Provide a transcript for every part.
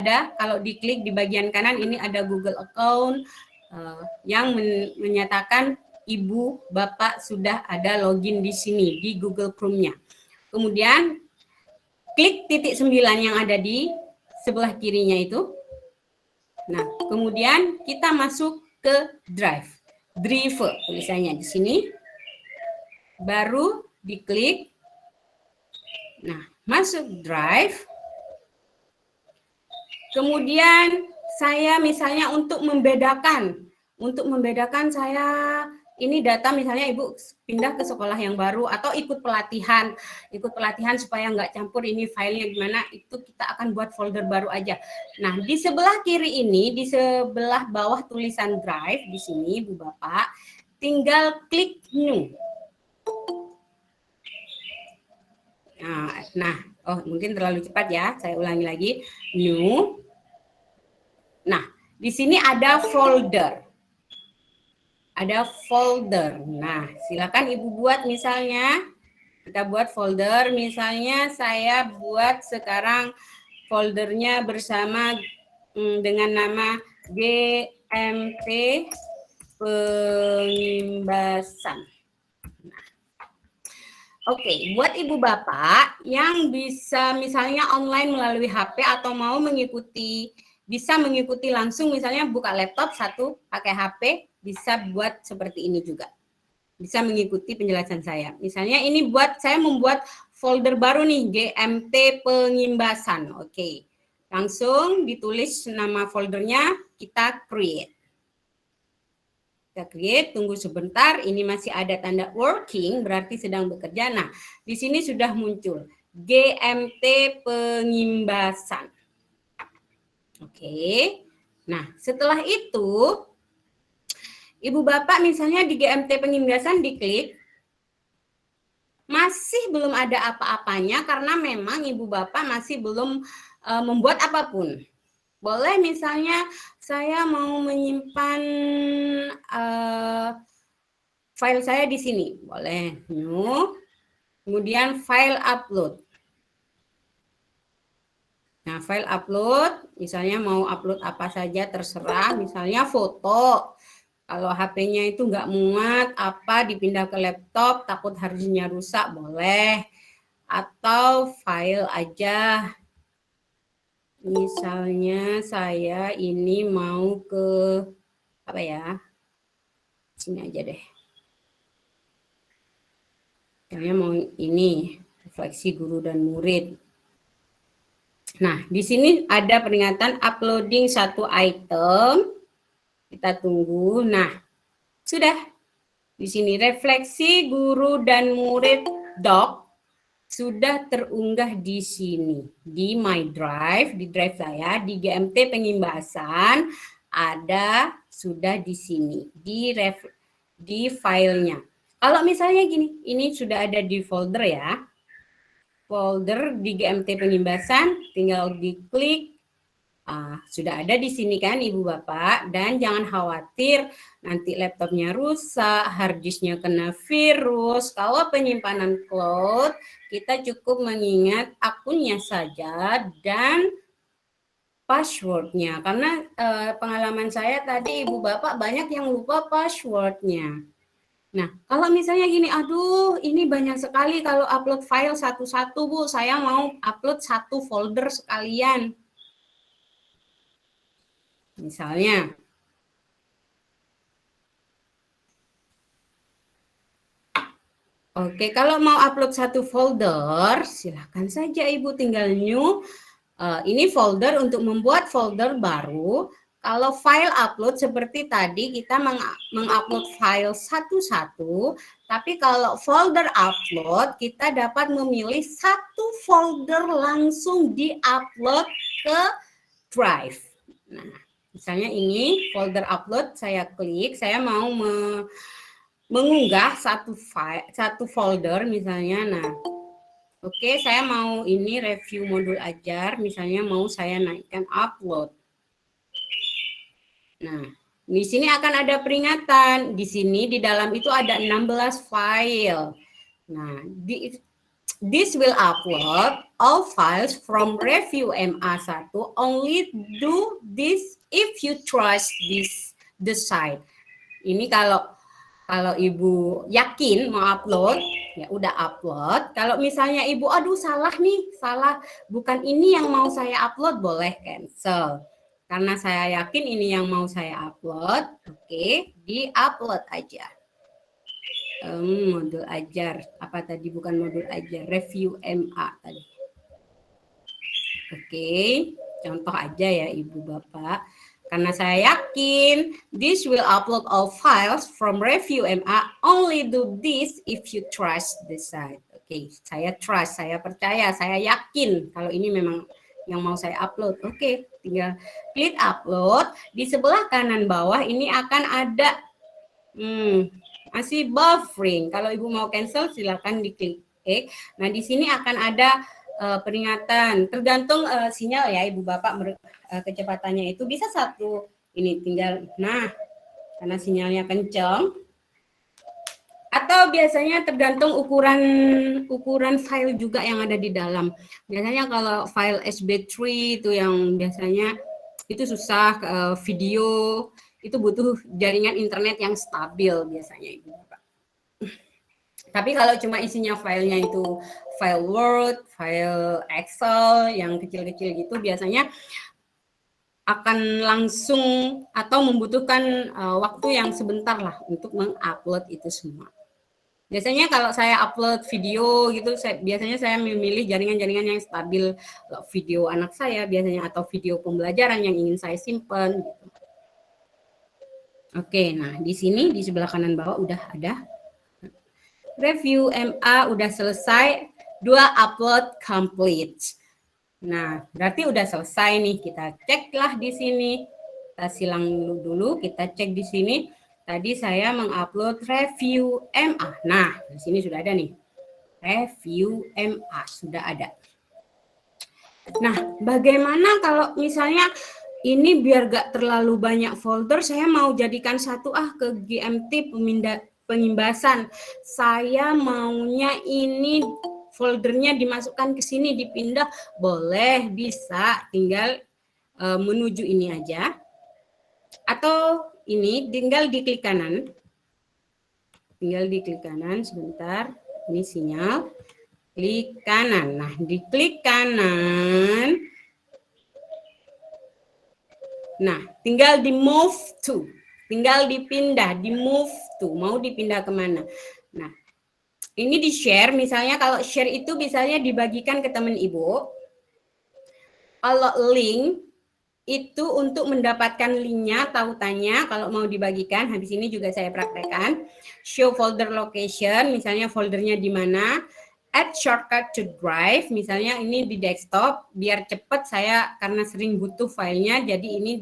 ada, kalau diklik di bagian kanan ini ada Google account yang menyatakan Ibu Bapak sudah ada login di sini di Google Chrome-nya. Kemudian klik titik 9 yang ada di sebelah kirinya itu. Nah, kemudian kita masuk ke Drive. Drive tulisannya di sini. Baru diklik. Nah, masuk Drive. Kemudian saya misalnya untuk membedakan saya ini data misalnya Ibu pindah ke sekolah yang baru atau ikut pelatihan supaya nggak campur ini filenya gimana, itu kita akan buat folder baru aja. Nah, di sebelah kiri ini, di sebelah bawah tulisan Drive di sini Bu Bapak, tinggal klik New. Nah, mungkin terlalu cepat ya, saya ulangi lagi, New. Nah, di sini ada folder. Ada folder. Nah, silakan Ibu buat misalnya. Kita buat folder. Misalnya saya buat sekarang foldernya bersama dengan nama GMT Pengimbasan. Nah, Oke, buat Ibu Bapak yang bisa misalnya online melalui HP atau mau bisa mengikuti langsung, misalnya buka laptop satu pakai HP, bisa buat seperti ini juga. Bisa mengikuti penjelasan saya. Misalnya ini saya membuat folder baru nih, GMT Pengimbasan. Oke. Langsung ditulis nama foldernya, kita create. Kita create, tunggu sebentar, ini masih ada tanda working, berarti sedang bekerja. Nah, di sini sudah muncul GMT Pengimbasan. Oke. Nah, setelah itu Ibu Bapak misalnya di GMT Pengimbasan diklik, masih belum ada apa-apanya karena memang Ibu Bapak masih belum membuat apapun. Boleh misalnya saya mau menyimpan file saya di sini, boleh new, kemudian file upload. Nah, file upload, misalnya mau upload apa saja terserah, misalnya foto. Kalau HP-nya itu nggak muat, dipindah ke laptop, takut harddisknya rusak, boleh. Atau file aja. Misalnya saya ini mau ke, sini aja deh. Misalnya mau ini, refleksi guru dan murid. Nah, di sini ada peringatan uploading satu item. Kita tunggu. Nah, sudah. Di sini refleksi guru dan murid doc sudah terunggah di sini. Di My Drive, di drive saya, di GMT Pengimbasan ada sudah di sini. Di filenya. Kalau misalnya gini, ini sudah ada di folder ya. Folder di GMT Pengimbasan, tinggal diklik. Sudah ada di sini kan Ibu Bapak, dan jangan khawatir nanti laptopnya rusak, harddisknya kena virus. Kalau penyimpanan cloud, kita cukup mengingat akunnya saja dan passwordnya. Karena pengalaman saya tadi Ibu Bapak banyak yang lupa passwordnya. Nah, kalau misalnya gini, aduh ini banyak sekali kalau upload file satu-satu Bu, saya mau upload satu folder sekalian. Misalnya, oke, kalau mau upload satu folder, silahkan saja Ibu tinggal new. Ini folder untuk membuat folder baru. Kalau file upload seperti tadi, kita mengupload file satu-satu. Tapi kalau folder upload, kita dapat memilih satu folder langsung di-upload ke Drive. Nah, misalnya ini folder upload, saya klik, saya mau mengunggah satu folder misalnya. Nah, oke, saya mau ini review modul ajar, misalnya mau saya naikkan upload. Nah, di sini akan ada peringatan. Di sini di dalam itu ada 16 file. Nah, This will upload all files from review MA1. Only do this if you trust the site. Ini kalau Ibu yakin mau upload, ya udah upload. Kalau misalnya Ibu, aduh salah nih, salah, bukan ini yang mau saya upload, boleh cancel. Karena saya yakin ini yang mau saya upload, oke, di-upload aja. Modul ajar, apa tadi, bukan modul ajar, review MA tadi. Oke, contoh aja ya Ibu Bapak. Karena saya yakin this will upload all files from review MA. Only do this if you trust the site. Oke, saya trust, saya percaya, saya yakin kalau ini memang yang mau saya upload. Oke, tinggal klik upload. Di sebelah kanan bawah ini akan ada masih buffering. Kalau Ibu mau cancel silakan diklik. Nah, di sini akan ada peringatan. Tergantung sinyal ya Ibu Bapak, kecepatannya itu bisa satu. Ini tinggal, nah, karena sinyalnya kencang. Atau biasanya tergantung ukuran file juga yang ada di dalam. Biasanya kalau file SB3 itu yang biasanya itu susah, video itu butuh jaringan internet yang stabil biasanya Ibu Bapak. Tapi kalau cuma isinya filenya itu file Word, file Excel yang kecil-kecil gitu, biasanya akan langsung atau membutuhkan waktu yang sebentar lah untuk mengupload itu semua. Biasanya kalau saya upload video gitu, biasanya saya memilih jaringan-jaringan yang stabil, video anak saya biasanya atau video pembelajaran yang ingin saya simpan. Gitu. Oke, nah di sini di sebelah kanan bawah udah ada review MA udah selesai, 2 upload complete. Nah, berarti udah selesai nih. Kita ceklah di sini. Kita silang dulu, kita cek di sini. Tadi saya mengupload review MA. Nah, di sini sudah ada nih. Review MA sudah ada. Nah, bagaimana kalau misalnya ini biar gak terlalu banyak folder, saya mau jadikan satu ke GMT pengimbasan. Saya maunya ini foldernya dimasukkan ke sini, dipindah, boleh, bisa, tinggal menuju ini aja. Atau ini tinggal diklik kanan. Tinggal diklik kanan sebentar. Ini sinyal. Klik kanan. Nah, diklik kanan. Nah, tinggal di move to. Tinggal dipindah, di move to. Mau dipindah kemana? Nah, ini di share. Misalnya kalau share itu misalnya dibagikan ke teman Ibu. Kalau link itu untuk mendapatkan linknya, tautannya kalau mau dibagikan. Habis ini juga saya praktekkan. Show folder location, misalnya foldernya di mana. Add shortcut to drive, misalnya ini di desktop, biar cepat saya karena sering butuh filenya, jadi ini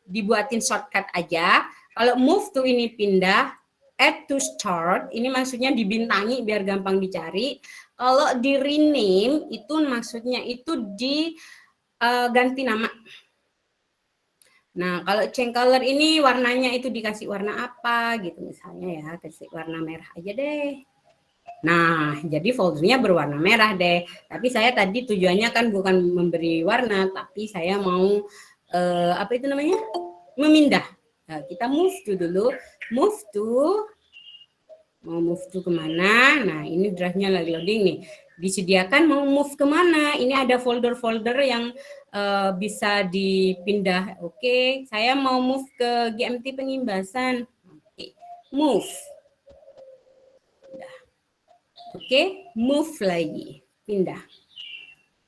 dibuatin shortcut aja. Kalau move to ini pindah, add to start, ini maksudnya dibintangi biar gampang dicari. Kalau di rename itu maksudnya itu ganti nama. Nah, kalau change color ini warnanya itu dikasih warna apa gitu misalnya ya, kasih warna merah aja deh. Nah, jadi foldernya berwarna merah deh. Tapi saya tadi tujuannya kan bukan memberi warna, tapi saya mau apa itu namanya? Memindah. Nah, kita move to dulu. Move to. Mau move to kemana? Nah, ini drive-nya lagi loading nih. Disediakan mau move kemana? Ini ada folder-folder yang bisa dipindah. Oke, saya mau move ke GMT pengimbasan. Oke, move. Oke, move lagi, pindah.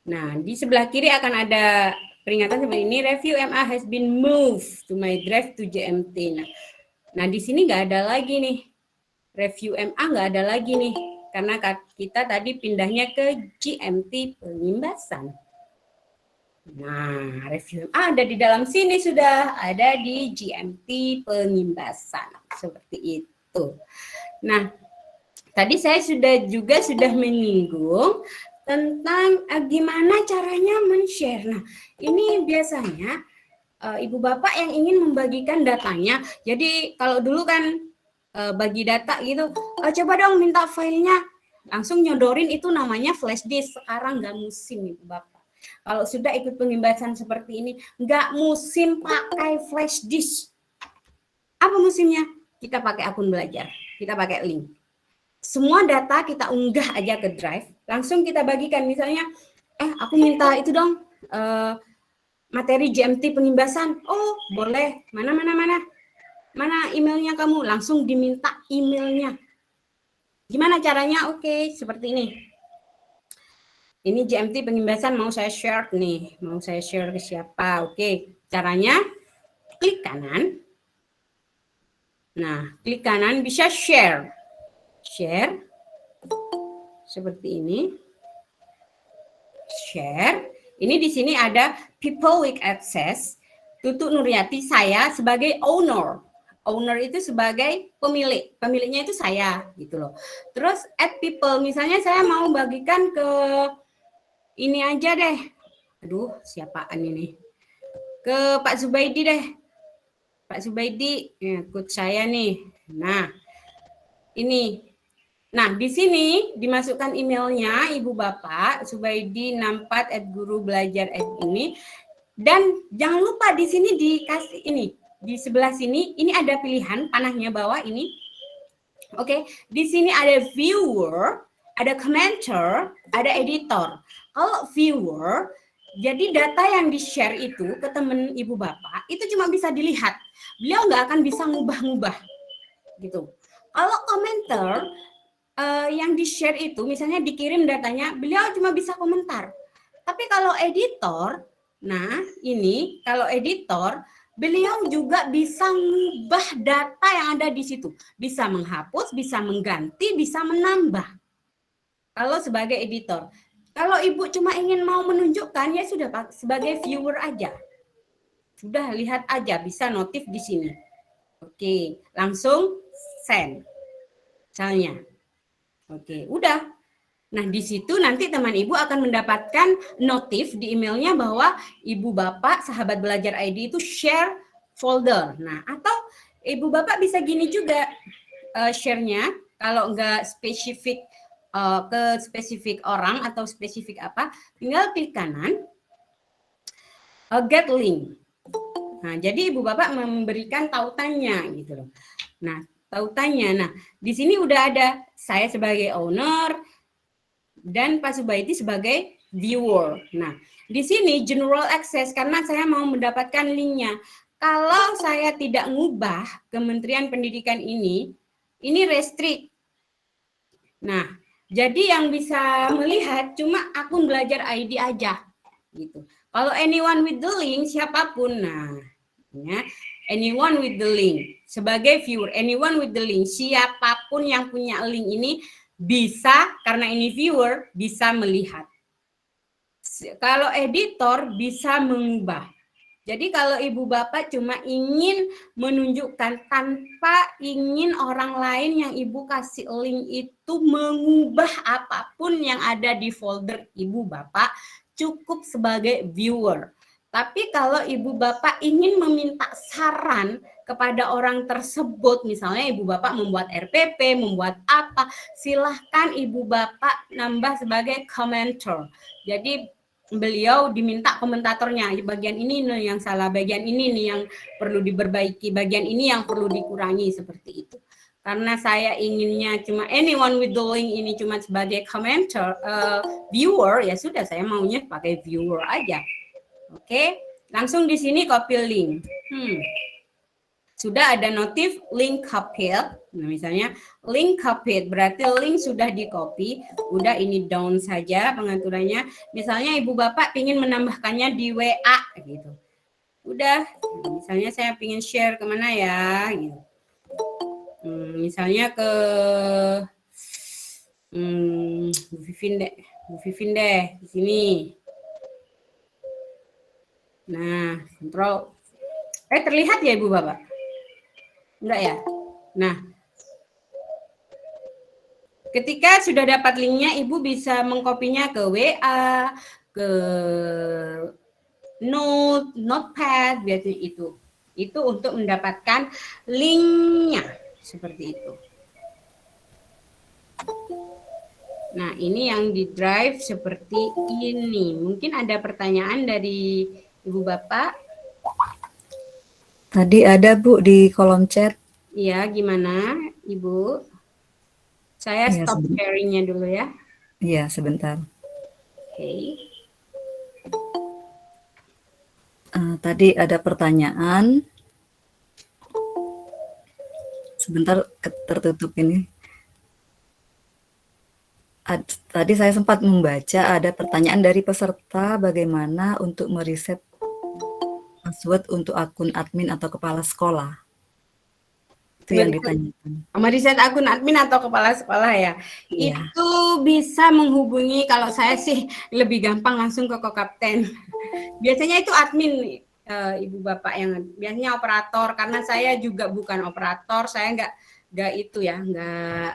Nah, di sebelah kiri akan ada peringatan seperti ini, review MA has been moved to my drive to GMT. Nah di sini nggak ada lagi nih, review MA nggak ada lagi nih, karena kita tadi pindahnya ke GMT pengimbasan. Nah, review MA ada di dalam sini, sudah ada di GMT pengimbasan, seperti itu. Nah, tadi saya sudah menyinggung tentang gimana caranya men-share. Nah, ini biasanya Ibu Bapak yang ingin membagikan datanya. Jadi kalau dulu kan bagi data gitu, coba dong minta filenya langsung nyodorin, itu namanya flash disk. Sekarang nggak musim Ibu Bapak. Kalau sudah ikut pengimbasan seperti ini, nggak musim pakai flash disk. Apa musimnya? Kita pakai akun belajar, kita pakai link. Semua data kita unggah aja ke Drive, langsung kita bagikan. Misalnya, aku minta itu dong, materi GMT pengimbasan. Oh, boleh. Mana emailnya kamu? Langsung diminta emailnya. Gimana caranya? Oke, seperti ini. Ini GMT pengimbasan mau saya share nih. Mau saya share ke siapa? Oke, caranya klik kanan. Nah, klik kanan bisa share. Share. Seperti ini. Share. Ini di sini ada people with access. Tutu Nuryati, saya sebagai owner. Owner itu sebagai pemilik. Pemiliknya itu saya gitu loh. Terus add people, misalnya saya mau bagikan ke ini aja deh. Aduh, siapaan ini? Ke Pak Zubaidi deh. Pak Zubaidi, ikut saya nih. Nah, ini. Nah, di sini dimasukkan emailnya Ibu Bapak, Subaidi64@gurubelajar ini. Dan jangan lupa di sini dikasih ini. Di sebelah sini, ini ada pilihan panahnya bawah ini. Oke, di sini ada viewer, ada commenter, ada editor. Kalau viewer, jadi data yang di-share itu ke teman Ibu Bapak, itu cuma bisa dilihat. Beliau nggak akan bisa ngubah-ngubah. Gitu. Kalau commenter, yang di-share itu, misalnya dikirim datanya, beliau cuma bisa komentar. Tapi kalau editor, nah ini, kalau editor, beliau juga bisa mengubah data yang ada di situ. Bisa menghapus, bisa mengganti, bisa menambah. Kalau sebagai editor. Kalau Ibu cuma ingin mau menunjukkan, ya sudah sebagai viewer aja. Sudah lihat aja, bisa notif di sini. Oke, langsung send. Misalnya. Oke, udah. Nah, di situ nanti teman Ibu akan mendapatkan notif di emailnya bahwa Ibu Bapak Sahabat Belajar ID itu share folder. Nah, atau Ibu Bapak bisa gini juga share-nya, kalau enggak spesifik ke spesifik orang atau spesifik apa, tinggal klik kanan, get link. Nah, jadi Ibu Bapak memberikan tautannya gitu loh. Nah, tautannya. Nah, di sini udah ada saya sebagai owner dan Pak Subaidi sebagai viewer. Nah, di sini general access karena saya mau mendapatkan linknya. Kalau saya tidak ngubah Kementerian Pendidikan ini restrict. Nah, jadi yang bisa melihat cuma akun belajar ID aja gitu. Kalau anyone with the link, siapapun, nah ya, anyone with the link sebagai viewer, anyone with the link, siapapun yang punya link ini bisa, karena ini viewer, bisa melihat. Kalau editor bisa mengubah. Jadi kalau Ibu Bapak cuma ingin menunjukkan tanpa ingin orang lain yang Ibu kasih link itu mengubah apapun yang ada di folder Ibu Bapak, cukup sebagai viewer. Tapi kalau Ibu Bapak ingin meminta saran kepada orang tersebut, misalnya Ibu Bapak membuat RPP, membuat apa, silahkan Ibu Bapak nambah sebagai commenter. Jadi beliau diminta komentatornya, bagian ini nih yang salah, bagian ini nih yang perlu diperbaiki, bagian ini yang perlu dikurangi, seperti itu. Karena saya inginnya cuma anyone with the link ini cuma sebagai commenter, viewer, ya sudah saya maunya pakai viewer aja. Oke, langsung di sini copy link. Sudah ada notif link copied. Nah, misalnya link copied berarti link sudah di copy. Udah ini down saja pengaturannya. Misalnya Ibu Bapak ingin menambahkannya di WA gitu. Udah, misalnya saya ingin share kemana ya gitu. Misalnya ke Bu Vivin deh di sini. Nah, kontrol. Terlihat ya Ibu Bapak? Enggak ya? Nah, ketika sudah dapat linknya, Ibu bisa mengkopinya ke WA, ke Notepad, biasanya itu. Itu untuk mendapatkan linknya, seperti itu. Nah, ini yang di drive seperti ini. Mungkin ada pertanyaan dari Ibu Bapak? Tadi ada Bu di kolom chat. Iya, gimana Ibu? Saya Iya, stop sharing-nya dulu ya. iya, sebentar. Oke. Tadi ada pertanyaan. Sebentar tertutup ini. Tadi saya sempat membaca ada pertanyaan dari peserta bagaimana untuk meriset password untuk akun admin atau kepala sekolah. Itu yang ditanyakan. Meriset akun admin atau kepala sekolah ya. Iya. Itu bisa menghubungi, kalau saya sih lebih gampang langsung ke Kokapten. Biasanya itu admin, Ibu Bapak, yang biasanya operator, karena saya juga bukan operator, saya nggak itu ya, nggak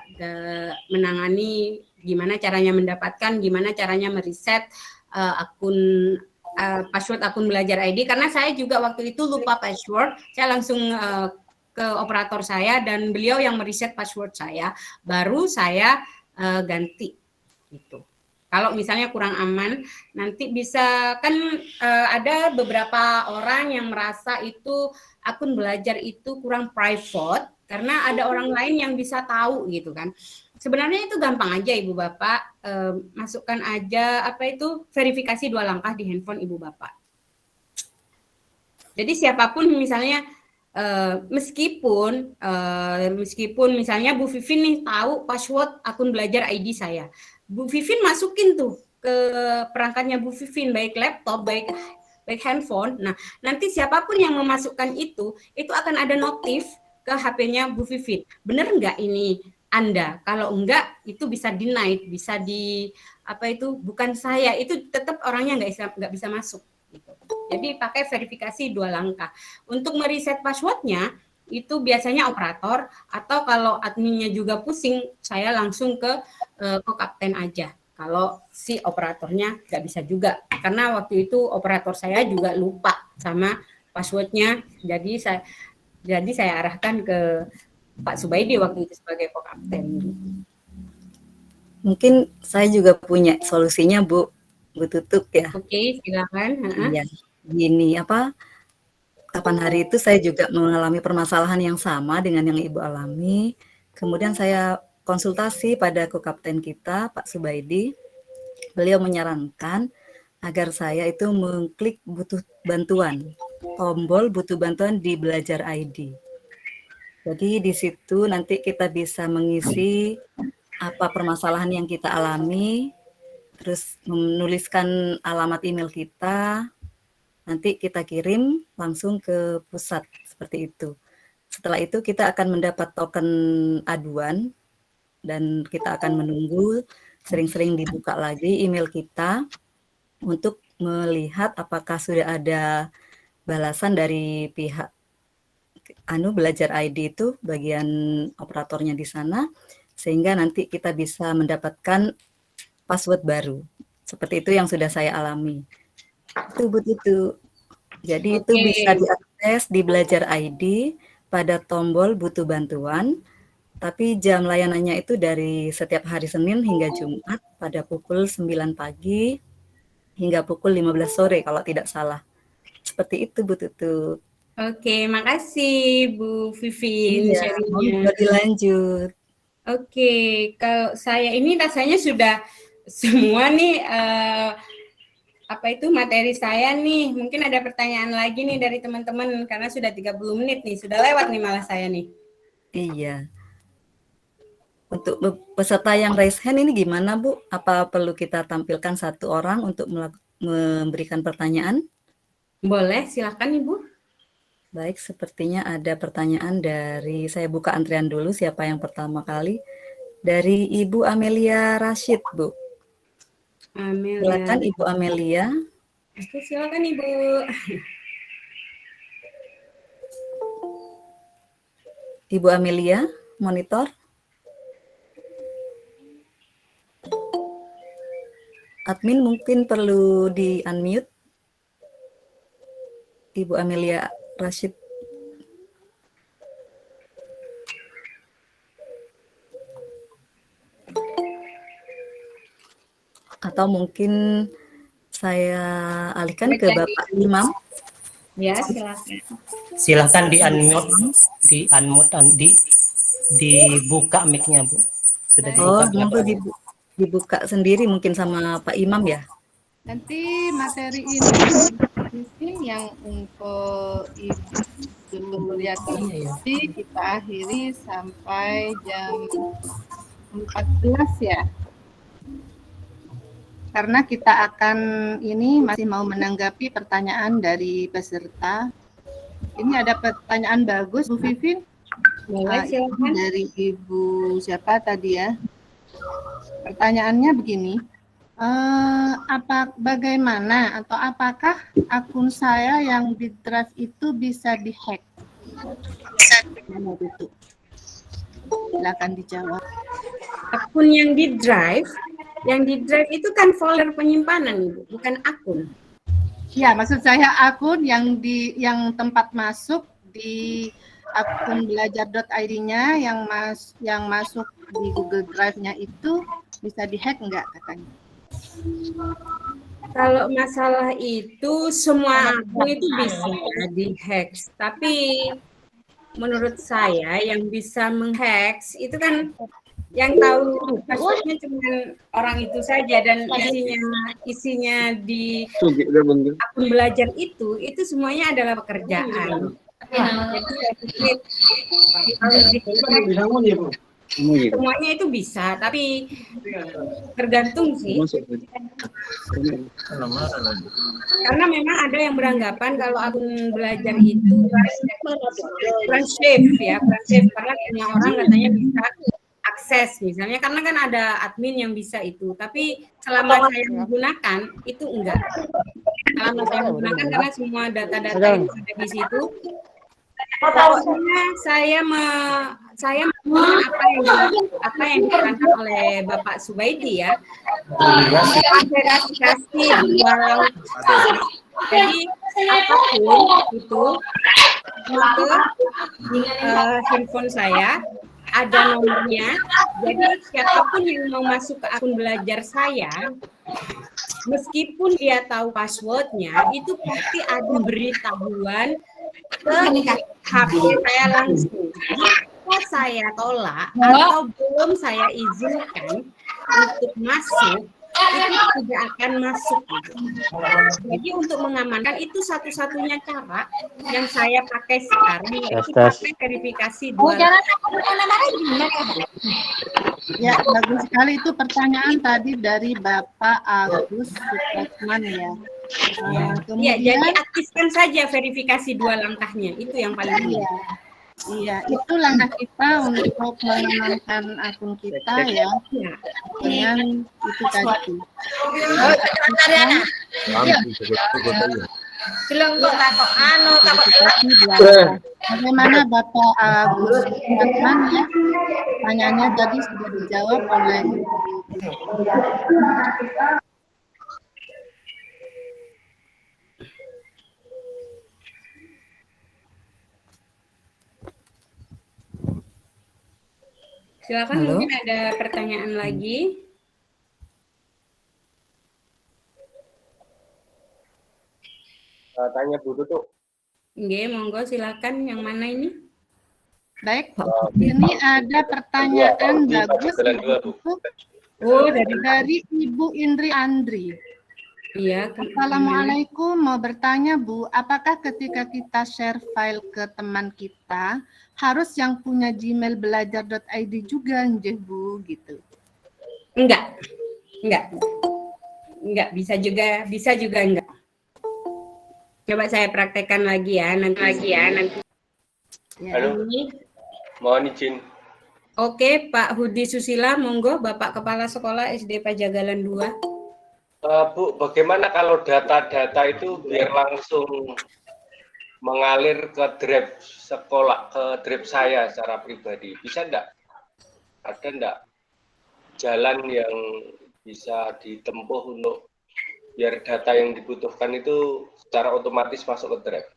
menangani gimana caranya mendapatkan, gimana caranya meriset akun password akun belajar ID, karena saya juga waktu itu lupa password, saya langsung ke operator saya dan beliau yang meriset password saya, baru saya ganti gitu. Kalau misalnya kurang aman, nanti bisa kan ada beberapa orang yang merasa itu akun belajar itu kurang private karena ada orang lain yang bisa tahu gitu kan. Sebenarnya itu gampang aja Ibu Bapak, masukkan aja apa itu verifikasi 2 langkah di handphone Ibu Bapak. Jadi siapapun misalnya meskipun misalnya Bu Vivin nih tahu password akun belajar ID saya, Bu Vivin masukin tuh ke perangkatnya Bu Vivin, baik laptop, baik handphone. Nah, nanti siapapun yang memasukkan itu akan ada notif ke HP-nya Bu Vivin. Benar nggak ini Anda? Kalau enggak, itu bisa denied, bisa di apa itu bukan saya, itu tetap orangnya nggak bisa masuk. Gitu. Jadi pakai verifikasi 2 langkah. Untuk mereset passwordnya itu biasanya operator, atau kalau adminnya juga pusing, saya langsung ke Kokapten aja. Kalau si operatornya nggak bisa juga, karena waktu itu operator saya juga lupa sama passwordnya, jadi saya arahkan ke Pak Subaidi waktu itu sebagai Kokapten. Mungkin saya juga punya solusinya Bu, Bu Tutuk ya. Oke, silakan. Iya. Gini apa? Kapan hari itu saya juga mengalami permasalahan yang sama dengan yang Ibu alami. Kemudian saya konsultasi pada Kokapten kita, Pak Subaidi. Beliau menyarankan agar saya itu mengklik butuh bantuan, tombol butuh bantuan di Belajar ID. Jadi di situ nanti kita bisa mengisi apa permasalahan yang kita alami, terus menuliskan alamat email kita, nanti kita kirim langsung ke pusat, seperti itu. Setelah itu kita akan mendapat token aduan dan kita akan menunggu sering-sering dibuka lagi email kita untuk melihat apakah sudah ada balasan dari pihak Belajar ID itu bagian operatornya di sana, sehingga nanti kita bisa mendapatkan password baru. Seperti itu yang sudah saya alami. Itu begitu. Jadi itu Oke. bisa diakses di Belajar ID pada tombol butuh bantuan, tapi jam layanannya itu dari setiap hari Senin hingga Jumat pada pukul 9 pagi hingga pukul 15 sore kalau tidak salah. Seperti itu Bu Tutu. Oke, makasih Bu Vivin Iya, sharingnya. monggo dilanjut. Oke, kalau saya ini rasanya sudah semua nih apa itu materi saya nih. Mungkin ada pertanyaan lagi nih dari teman-teman karena sudah 30 menit nih, sudah lewat nih malah saya nih. Iya. Untuk peserta yang raise hand ini gimana Bu? Apa perlu kita tampilkan satu orang untuk memberikan pertanyaan? Boleh, silakan Ibu. Baik, sepertinya ada pertanyaan dari, saya buka antrian dulu siapa yang pertama kali. Dari Ibu Amelia Rashid, Bu. Amelia. Silakan Ibu Amelia. Oke, silakan Ibu. Ibu Amelia, monitor. Admin mungkin perlu di-unmute. Ibu Amelia Rashid. atau mungkin saya alihkan ke Bapak Imam. Ya, silakan. Silakan di-unmute, dibuka mic-nya, Bu. Sudah Oh, dibuka nanti dibuka sendiri mungkin sama Pak Imam ya. Nanti materi ini yang untuk Ibu Suryati kita akhiri sampai jam 14 ya. Karena kita akan ini masih mau menanggapi pertanyaan dari peserta. Ini ada pertanyaan bagus, Bu Vivin. Boleh, silakan. Dari Ibu siapa tadi ya? Pertanyaannya begini. Bagaimana atau apakah akun saya yang di drive itu bisa dihack? Silakan dijawab. Akun yang di drive itu kan folder penyimpanan, Ibu, bukan akun. Ya, maksud saya akun yang tempat masuk di akun belajar.id-nya yang masuk di Google Drive-nya itu bisa dihack enggak katanya? Kalau masalah itu semua akun itu bisa dihack, tapi menurut saya yang bisa menghack itu kan yang tahu passwordnya cuma orang itu saja, dan isinya di akun belajar itu semuanya adalah pekerjaan. Jadi saya pikir kalau di-hack semuanya itu bisa, tapi tergantung sih. Karena memang ada yang beranggapan kalau akun belajar itu kurang safe ya, karena semua orang katanya bisa akses misalnya, karena kan ada admin yang bisa itu. Tapi selama saya menggunakan itu enggak. Selama saya menggunakan karena semua data-data itu ada di situ. Pokoknya saya menggunakan apa yang diterangkan oleh Bapak Subaidi ya, verifikasi dua langkah. Jadi apapun itu ke handphone saya ada nomornya. Jadi siapapun yang mau masuk ke akun belajar saya, meskipun dia tahu passwordnya, itu pasti ada beritahuan ke HP saya langsung. Jika saya tolak atau belum saya izinkan untuk masuk, itu tidak akan masuk. Jadi untuk mengamankan itu satu-satunya cara yang saya pakai sekarang, yaitu pakai verifikasi dua. Ya, bagus sekali itu pertanyaan tadi dari Bapak Agus Supratman ya. Ya, jadi aktifkan saja verifikasi dua langkahnya, itu yang paling penting. Iya, itu langkah kita untuk mengamankan akun kita ya, dengan itu tadi. Bagaimana Bapak Agus Supratman ya? Pertanyaannya tadi sudah dijawab oleh Silakan. Halo? Mungkin ada pertanyaan lagi. Tanya Bu Tutu. Nggih, monggo silakan. Yang mana ini? baik. Ini ada pertanyaan bagus dari Ibu Indri Andri. Iya. Assalamualaikum, mau bertanya Bu, apakah ketika kita share file ke teman kita harus yang punya Gmail belajar.id juga nggih Bu gitu? Enggak, bisa juga enggak. Coba saya praktekkan lagi ya, nanti. Halo, mohon izin. Oke, Pak Hudi Susila, monggo, Bapak Kepala Sekolah SD Pajagalan 2. Bu, bagaimana kalau data-data itu biar langsung mengalir ke drive sekolah, ke drive saya secara pribadi? Bisa enggak? Ada enggak jalan yang bisa ditempuh untuk biar data yang dibutuhkan itu secara otomatis masuk ke drive?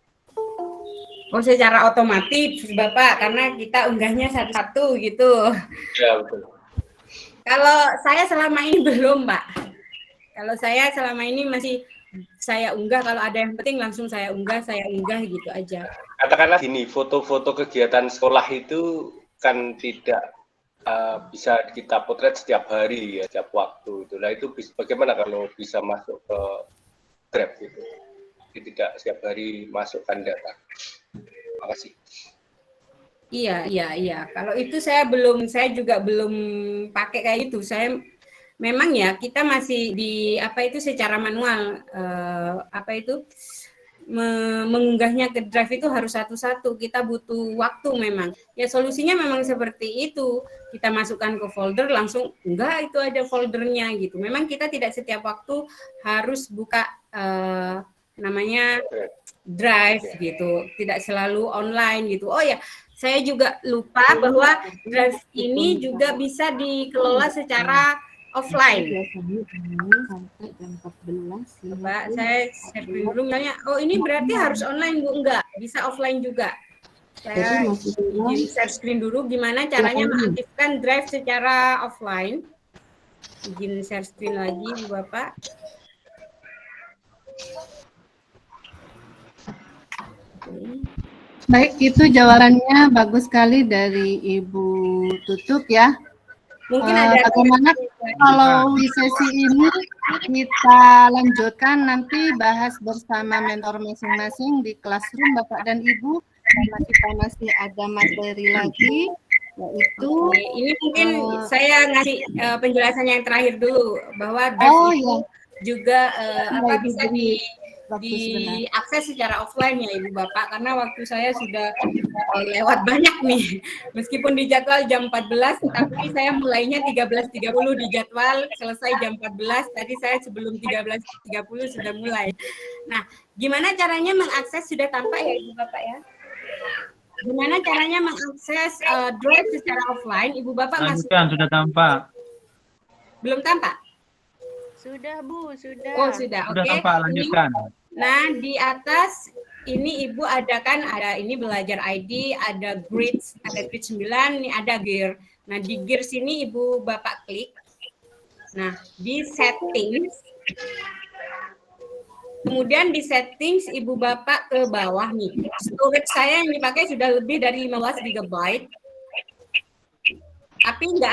Oh, secara otomatis, Bapak, karena kita unggahnya satu-satu gitu. Ya, betul. Kalau saya selama ini belum, Pak. Kalau saya selama ini masih saya unggah, kalau ada yang penting langsung saya unggah gitu aja. Katakanlah gini, foto-foto kegiatan sekolah itu kan tidak bisa kita potret setiap hari ya, setiap waktu itu. Nah itu bagaimana kalau bisa masuk ke Grab gitu? Tidak setiap hari masukkan data. Terima kasih. Iya. Kalau itu saya juga belum pakai kayak gitu. Saya memang ya kita masih di secara manual mengunggahnya ke Drive itu harus satu-satu. Kita butuh waktu memang. Ya solusinya memang seperti itu. Kita masukkan ke folder langsung enggak itu ada foldernya gitu. Memang kita tidak setiap waktu harus buka namanya Drive gitu. Tidak selalu online gitu. Oh ya, saya juga lupa bahwa Drive ini juga bisa dikelola secara offline. Coba saya sharing dulu misalnya, oh ini berarti harus online Bu, enggak, bisa offline juga. Saya izin share screen dulu gimana caranya mengaktifkan Drive secara offline. Izin share screen lagi Bu Bapak. Baik, itu jawabannya bagus sekali dari Ibu Tutup ya. Mungkin ada bagaimana kalau di sesi ini kita lanjutkan nanti bahas bersama mentor masing-masing di Classroom Bapak dan Ibu, karena kita masih ada materi lagi, yaitu ini mungkin saya ngasih penjelasan yang terakhir dulu bahwa Drive itu juga bisa diakses secara offline ya Ibu Bapak, karena waktu saya sudah lewat banyak nih, meskipun di jadwal jam 14 tapi saya mulainya 13.30 di jadwal, selesai jam 14, tadi saya sebelum 13.30 sudah mulai. Nah, gimana caranya mengakses, sudah tampak ya Ibu Bapak ya? Gimana caranya mengakses Drive secara offline? Ibu Bapak sudah tampak. Belum tampak? Sudah Bu, sudah. Oh sudah, oke. Tampak, lanjutkan. Nah, di atas ini Ibu ada ini belajar ID, ada grids, ada grid 9, ini ada gear. Nah, di gear sini Ibu Bapak klik. Nah, di settings. Kemudian di settings Ibu Bapak ke bawah nih. Storage saya yang dipakai sudah lebih dari 15 GB. Tapi nggak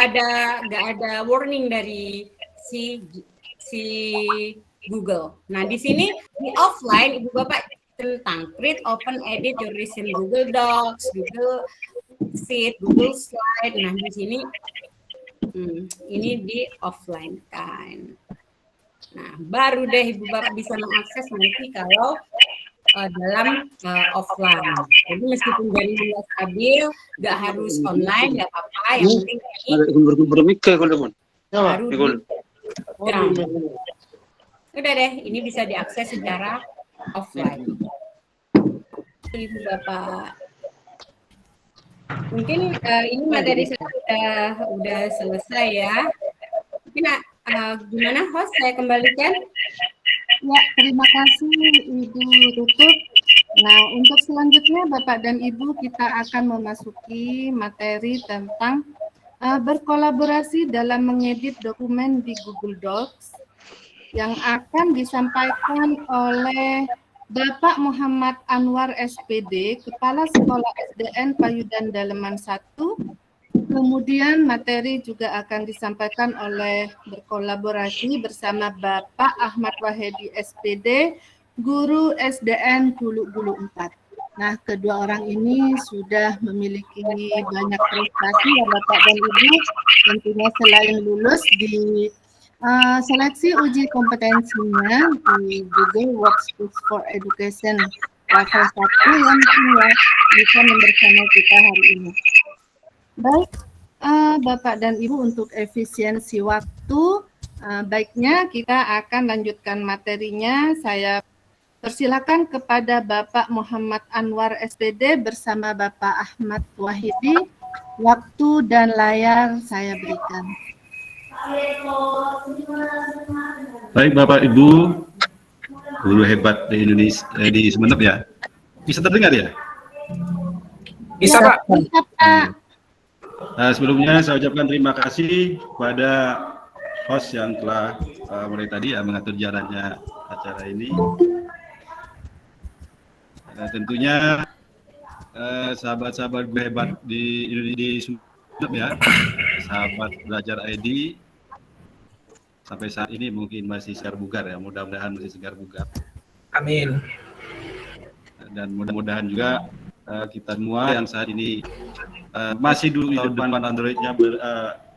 ada warning dari si Google. Nah, di sini di offline Ibu Bapak tentang create, open, edit your recent Google Docs, Google Sheet, Google Slide. Nah, di sini ini di offline kan. Nah, baru deh Ibu Bapak bisa mengakses nanti kalau dalam offline. Jadi meskipun jaringannya stabil, nggak harus online, nggak apa-apa. Yang penting ini baru udah deh, ini bisa diakses secara offline. Ibu Bapak, mungkin ini materi saya udah selesai ya. Mungkin gimana host, saya kembalikan? Ya, terima kasih Ibu Tutup. Nah, untuk selanjutnya Bapak dan Ibu kita akan memasuki materi tentang berkolaborasi dalam mengedit dokumen di Google Docs yang akan disampaikan oleh Bapak Muhammad Anwar SPD, Kepala Sekolah SDN Payudan Daleman 1. Kemudian materi juga akan disampaikan oleh berkolaborasi bersama Bapak Ahmad Wahedi SPD, Guru SDN Gulu-Gulu 4. Nah, kedua orang ini sudah memiliki banyak prestasi ya Bapak dan Ibu, tentunya selain lulus di seleksi uji kompetensinya di Google Workspace for Education level 1 yang bisa bersama kita hari ini. Baik, Bapak dan Ibu, untuk efisiensi waktu, baiknya kita akan lanjutkan materinya. Saya persilakan kepada Bapak Muhammad Anwar SPD bersama Bapak Ahmad Wahidi. Waktu dan layar saya berikan. Baik Bapak Ibu, guru hebat di Indonesia, di Sumeneb ya. Bisa terdengar ya? Bisa Pak. Bisa Pak. Nah, sebelumnya saya ucapkan terima kasih kepada host yang telah mulai tadi ya mengatur jalannya acara ini. Tentunya sahabat-sahabat gue hebat di Sumeneb ya, sahabat belajar ID sampai saat ini mungkin masih segar bugar ya, mudah-mudahan masih segar bugar. Amin. Dan mudah-mudahan juga kita semua yang saat ini masih dulu di depan Android-nya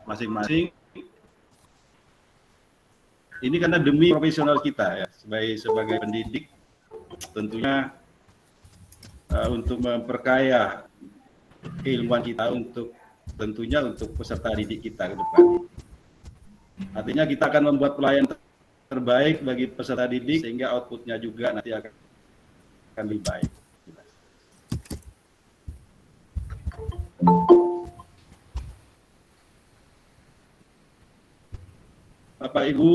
masing-masing. Ini karena demi profesional kita ya, sebagai pendidik, tentunya untuk memperkaya keilmuan kita tentunya untuk peserta didik kita ke depan. Artinya kita akan membuat pelayan terbaik bagi peserta didik sehingga outputnya juga nanti akan lebih baik. Bapak Ibu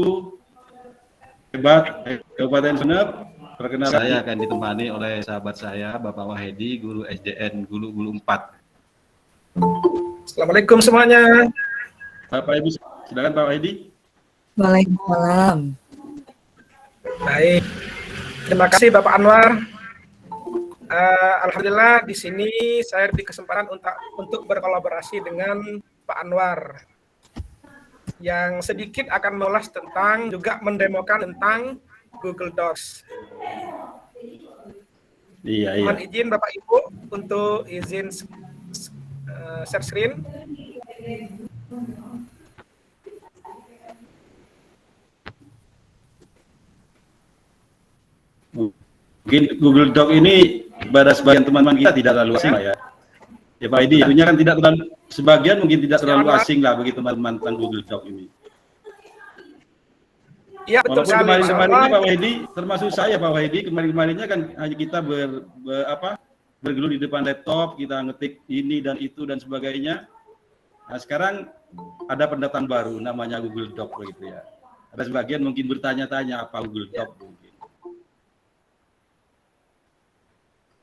hebat Kabupaten Sumeneb, perkenalkan saya akan ditemani oleh sahabat saya Bapak Wahedi, guru SDN Gulu 4. Assalamualaikum semuanya. Bapak Ibu, silakan Pak Wahedi. Waalaikumsalam. Baik, terima kasih Bapak Anwar. Alhamdulillah di sini saya diberi kesempatan untuk berkolaborasi dengan Pak Anwar yang sedikit akan mengulas tentang, juga mendemokan tentang Google Docs. Iya. Mohon izin Bapak Ibu untuk izin share screen. Mungkin Google Doc ini pada sebagian teman-teman kita tidak terlalu asing lah ya. Ya Pak Edi, tentunya kan tidak terlalu, sebagian mungkin tidak terlalu asing lah bagi teman-teman tentang Google Doc ini. Iya, betul Walaupun sekali. kemarin-kemarinnya Pak Wahidi, termasuk saya Pak Wahidi, kemarin-kemarinnya kan hanya kita bergelut di depan laptop, kita ngetik ini dan itu dan sebagainya. Nah sekarang ada pendataan baru namanya Google Doc begitu ya. Ada sebagian mungkin bertanya-tanya apa Google Doc mungkin.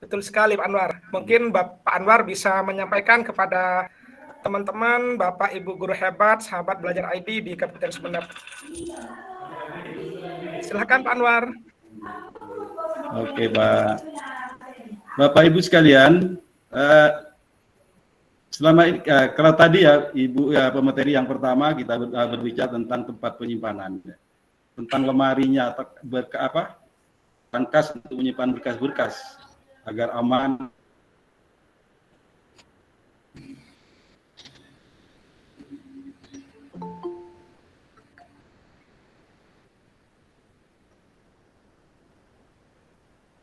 Betul sekali Pak Anwar. Mungkin Pak Anwar bisa menyampaikan kepada teman-teman, Bapak Ibu guru hebat, sahabat belajar ID di Kabupaten Sumeneb. Silakan Pak Anwar. Oke Pak. Bapak Ibu sekalian, selama ini, kalau tadi ya Ibu ya pemateri yang pertama kita berbicara tentang tempat penyimpanan, tentang lemarinya, berkas untuk menyimpan berkas-berkas agar aman.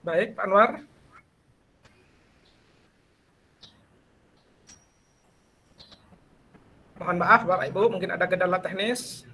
Baik, Pak Anwar. Mohon maaf, Bapak Ibu, mungkin ada kendala teknis.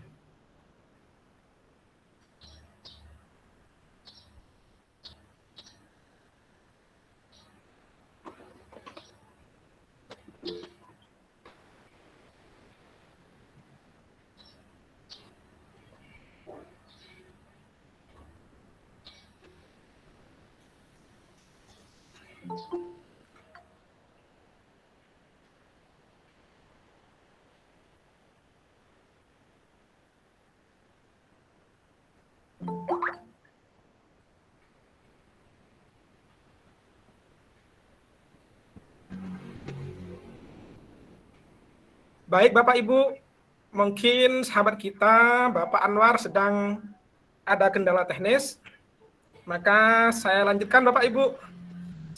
Baik Bapak Ibu, mungkin sahabat kita Bapak Anwar sedang ada kendala teknis, maka saya lanjutkan Bapak Ibu.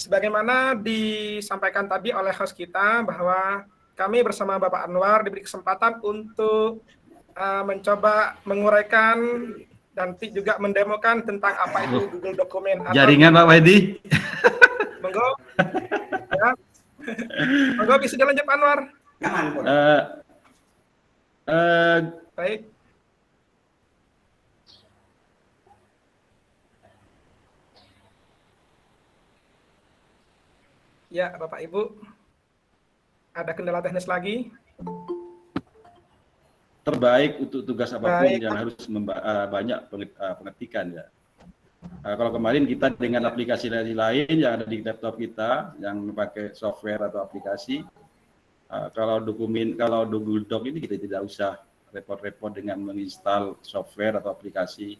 Sebagaimana disampaikan tadi oleh host kita bahwa kami bersama Bapak Anwar diberi kesempatan untuk mencoba menguraikan dan juga mendemokan tentang apa itu Google Dokumen. Jaringan Pak Wahidi. Monggo. Ya. Monggo bisa dilanjut Pak Anwar. Baik. Ya, Bapak Ibu, ada kendala teknis lagi. Terbaik untuk tugas apapun Baik. yang harus banyak pengetikan ya. Kalau kemarin kita dengan aplikasi lain yang ada di laptop kita yang pakai software atau aplikasi, kalau Google Doc ini kita tidak usah repot-repot dengan menginstal software atau aplikasi.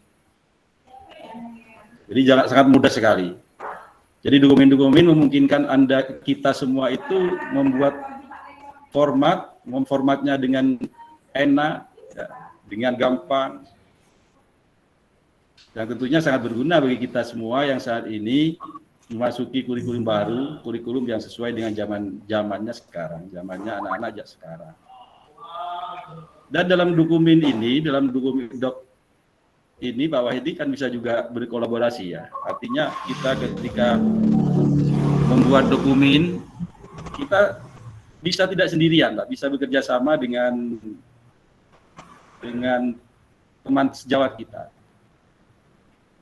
Jadi sangat mudah sekali. Jadi dokumen-dokumen memungkinkan kita semua itu membuat memformatnya dengan enak, ya, dengan gampang. Dan tentunya sangat berguna bagi kita semua yang saat ini memasuki kurikulum baru, kurikulum yang sesuai dengan zamannya sekarang, zamannya anak-anak sekarang. Dan dalam dokumen ini, dalam dokumen doc ini Pak Wahidi kan bisa juga berkolaborasi ya. Artinya kita ketika membuat dokumen, kita bisa tidak sendirian, Pak, bisa bekerja sama dengan teman sejawat kita.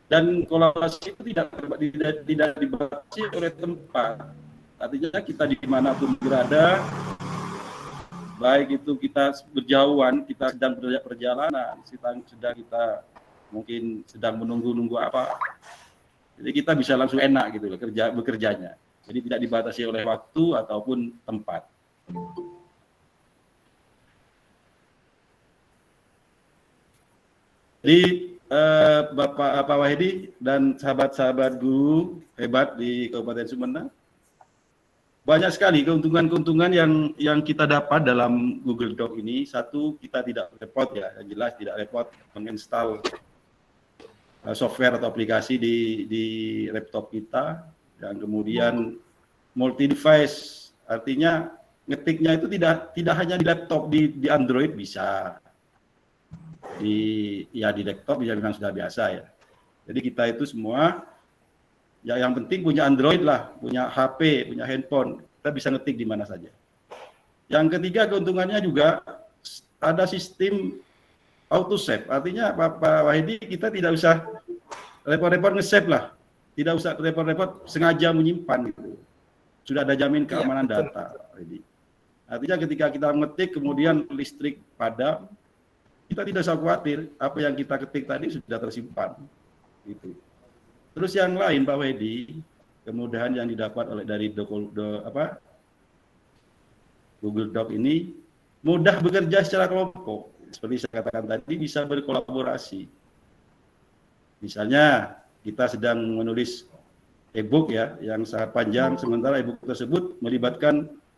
Dan kolaborasi itu tidak dibatasi oleh tempat. Artinya kita dimanapun berada, baik itu kita berjauhan, kita sedang perjalanan, sedang kita mungkin sedang menunggu apa. Jadi kita bisa langsung enak gitu loh bekerjanya. Jadi tidak dibatasi oleh waktu ataupun tempat. Jadi Pak Wahidi dan sahabat-sahabat guru hebat di Kabupaten Sumedang, banyak sekali keuntungan-keuntungan yang kita dapat dalam Google Doc ini. Satu, kita tidak repot ya, yang jelas tidak repot menginstal software atau aplikasi di laptop kita. Dan kemudian multi device, artinya ngetiknya itu tidak hanya di laptop, di Android bisa. Di laptop ya memang sudah biasa ya. Jadi kita itu semua ya yang penting punya Android lah, punya HP, punya handphone, kita bisa ngetik di mana saja. Yang ketiga keuntungannya juga ada sistem auto save. Artinya Pak Wahidi kita tidak usah repot-repot nge-save lah. Tidak usah repot-repot sengaja menyimpan gitu. Sudah ada jamin keamanan data. Artinya ketika kita ngetik kemudian listrik padam, kita tidak usah khawatir apa yang kita ketik tadi sudah tersimpan. Gitu. Terus yang lain Pak Wahidi, kemudahan yang didapat dari Google Doc ini mudah bekerja secara kelompok. Seperti saya katakan tadi, bisa berkolaborasi. Misalnya kita sedang menulis e-book ya yang sangat panjang, sementara e-book tersebut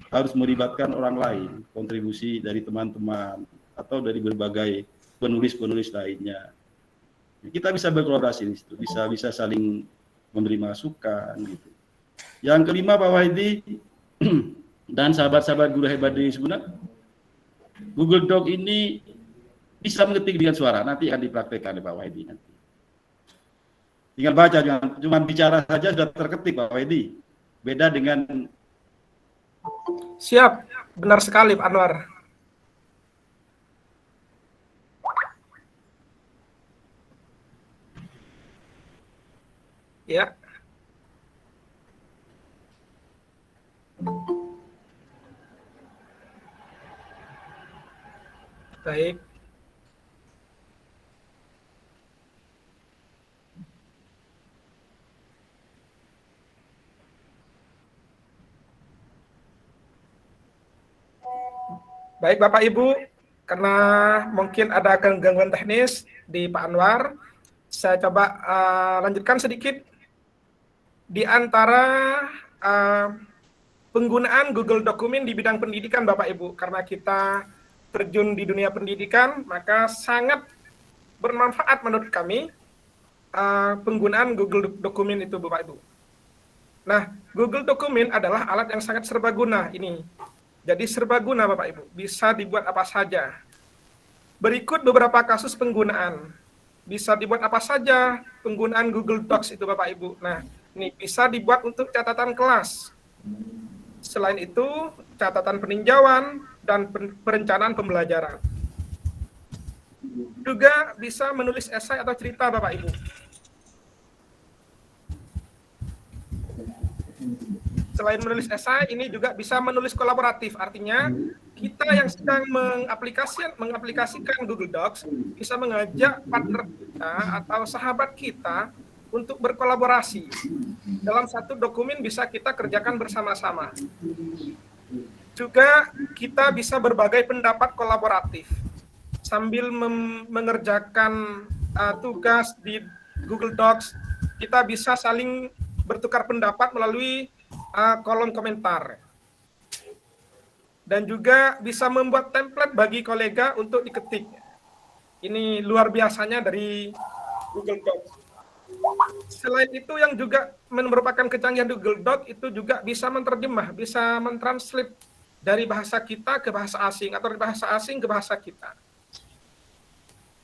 harus melibatkan orang lain, kontribusi dari teman-teman atau dari berbagai penulis-penulis lainnya. Kita bisa berkolaborasi di situ, bisa saling memberi masukan gitu. Yang kelima Pak Wahidi dan sahabat-sahabat guru hebat di Sumedang, Google Doc ini bisa mengetik dengan suara, nanti akan dipraktekkan oleh Pak Wahidi nanti. Tinggal baca, cuma bicara saja sudah terketik Pak Wahidi. Beda dengan Siap, benar sekali Pak Anwar. Ya. Baik. Baik Bapak Ibu, karena mungkin ada gangguan teknis di Pak Anwar, saya coba lanjutkan sedikit. Di antara penggunaan Google Dokumen di bidang pendidikan Bapak Ibu, karena kita terjun di dunia pendidikan, maka sangat bermanfaat menurut kami penggunaan Google Dokumen itu Bapak Ibu. Nah, Google Dokumen adalah alat yang sangat serbaguna ini. Jadi serbaguna Bapak Ibu, bisa dibuat apa saja. Berikut beberapa kasus penggunaan. Bisa dibuat apa saja penggunaan Google Docs itu Bapak Ibu. Nah, ini bisa dibuat untuk catatan kelas. Selain itu, catatan peninjauan dan perencanaan pembelajaran. Juga bisa menulis esai atau cerita Bapak Ibu. Selain menulis esai, ini juga bisa menulis kolaboratif. Artinya, kita yang sedang mengaplikasikan Google Docs bisa mengajak partner kita atau sahabat kita untuk berkolaborasi. Dalam satu dokumen bisa kita kerjakan bersama-sama. Juga kita bisa berbagai pendapat kolaboratif. sambil mengerjakan tugas di Google Docs, kita bisa saling bertukar pendapat melalui kolom komentar. Dan juga bisa membuat template bagi kolega untuk diketik. Ini luar biasanya dari Google Docs. Selain itu yang juga merupakan kecanggihan Google Docs itu juga bisa menerjemah, bisa mentranslate dari bahasa kita ke bahasa asing atau dari bahasa asing ke bahasa kita.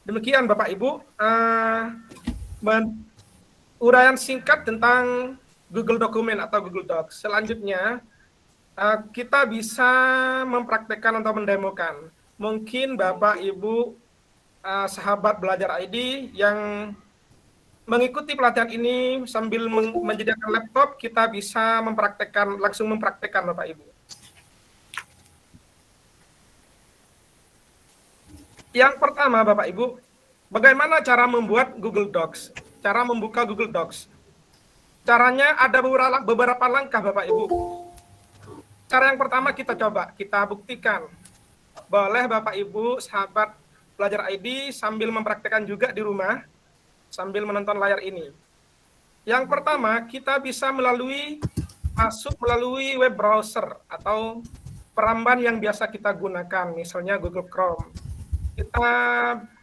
Demikian Bapak Ibu, uraian singkat tentang Google Dokumen atau Google Docs. Selanjutnya, kita bisa mempraktekkan atau mendemokan. Mungkin Bapak Ibu sahabat belajar ID yang mengikuti pelatihan ini sambil menyediakan laptop, kita bisa langsung mempraktekkan Bapak Ibu. Yang pertama Bapak Ibu, bagaimana cara membuat Google Docs? Cara membuka Google Docs. Caranya ada beberapa langkah Bapak Ibu. Cara yang pertama kita buktikan. Boleh Bapak Ibu sahabat belajar ID sambil mempraktekkan juga di rumah, sambil menonton layar ini. Yang pertama, kita bisa masuk melalui web browser atau peramban yang biasa kita gunakan, misalnya Google Chrome.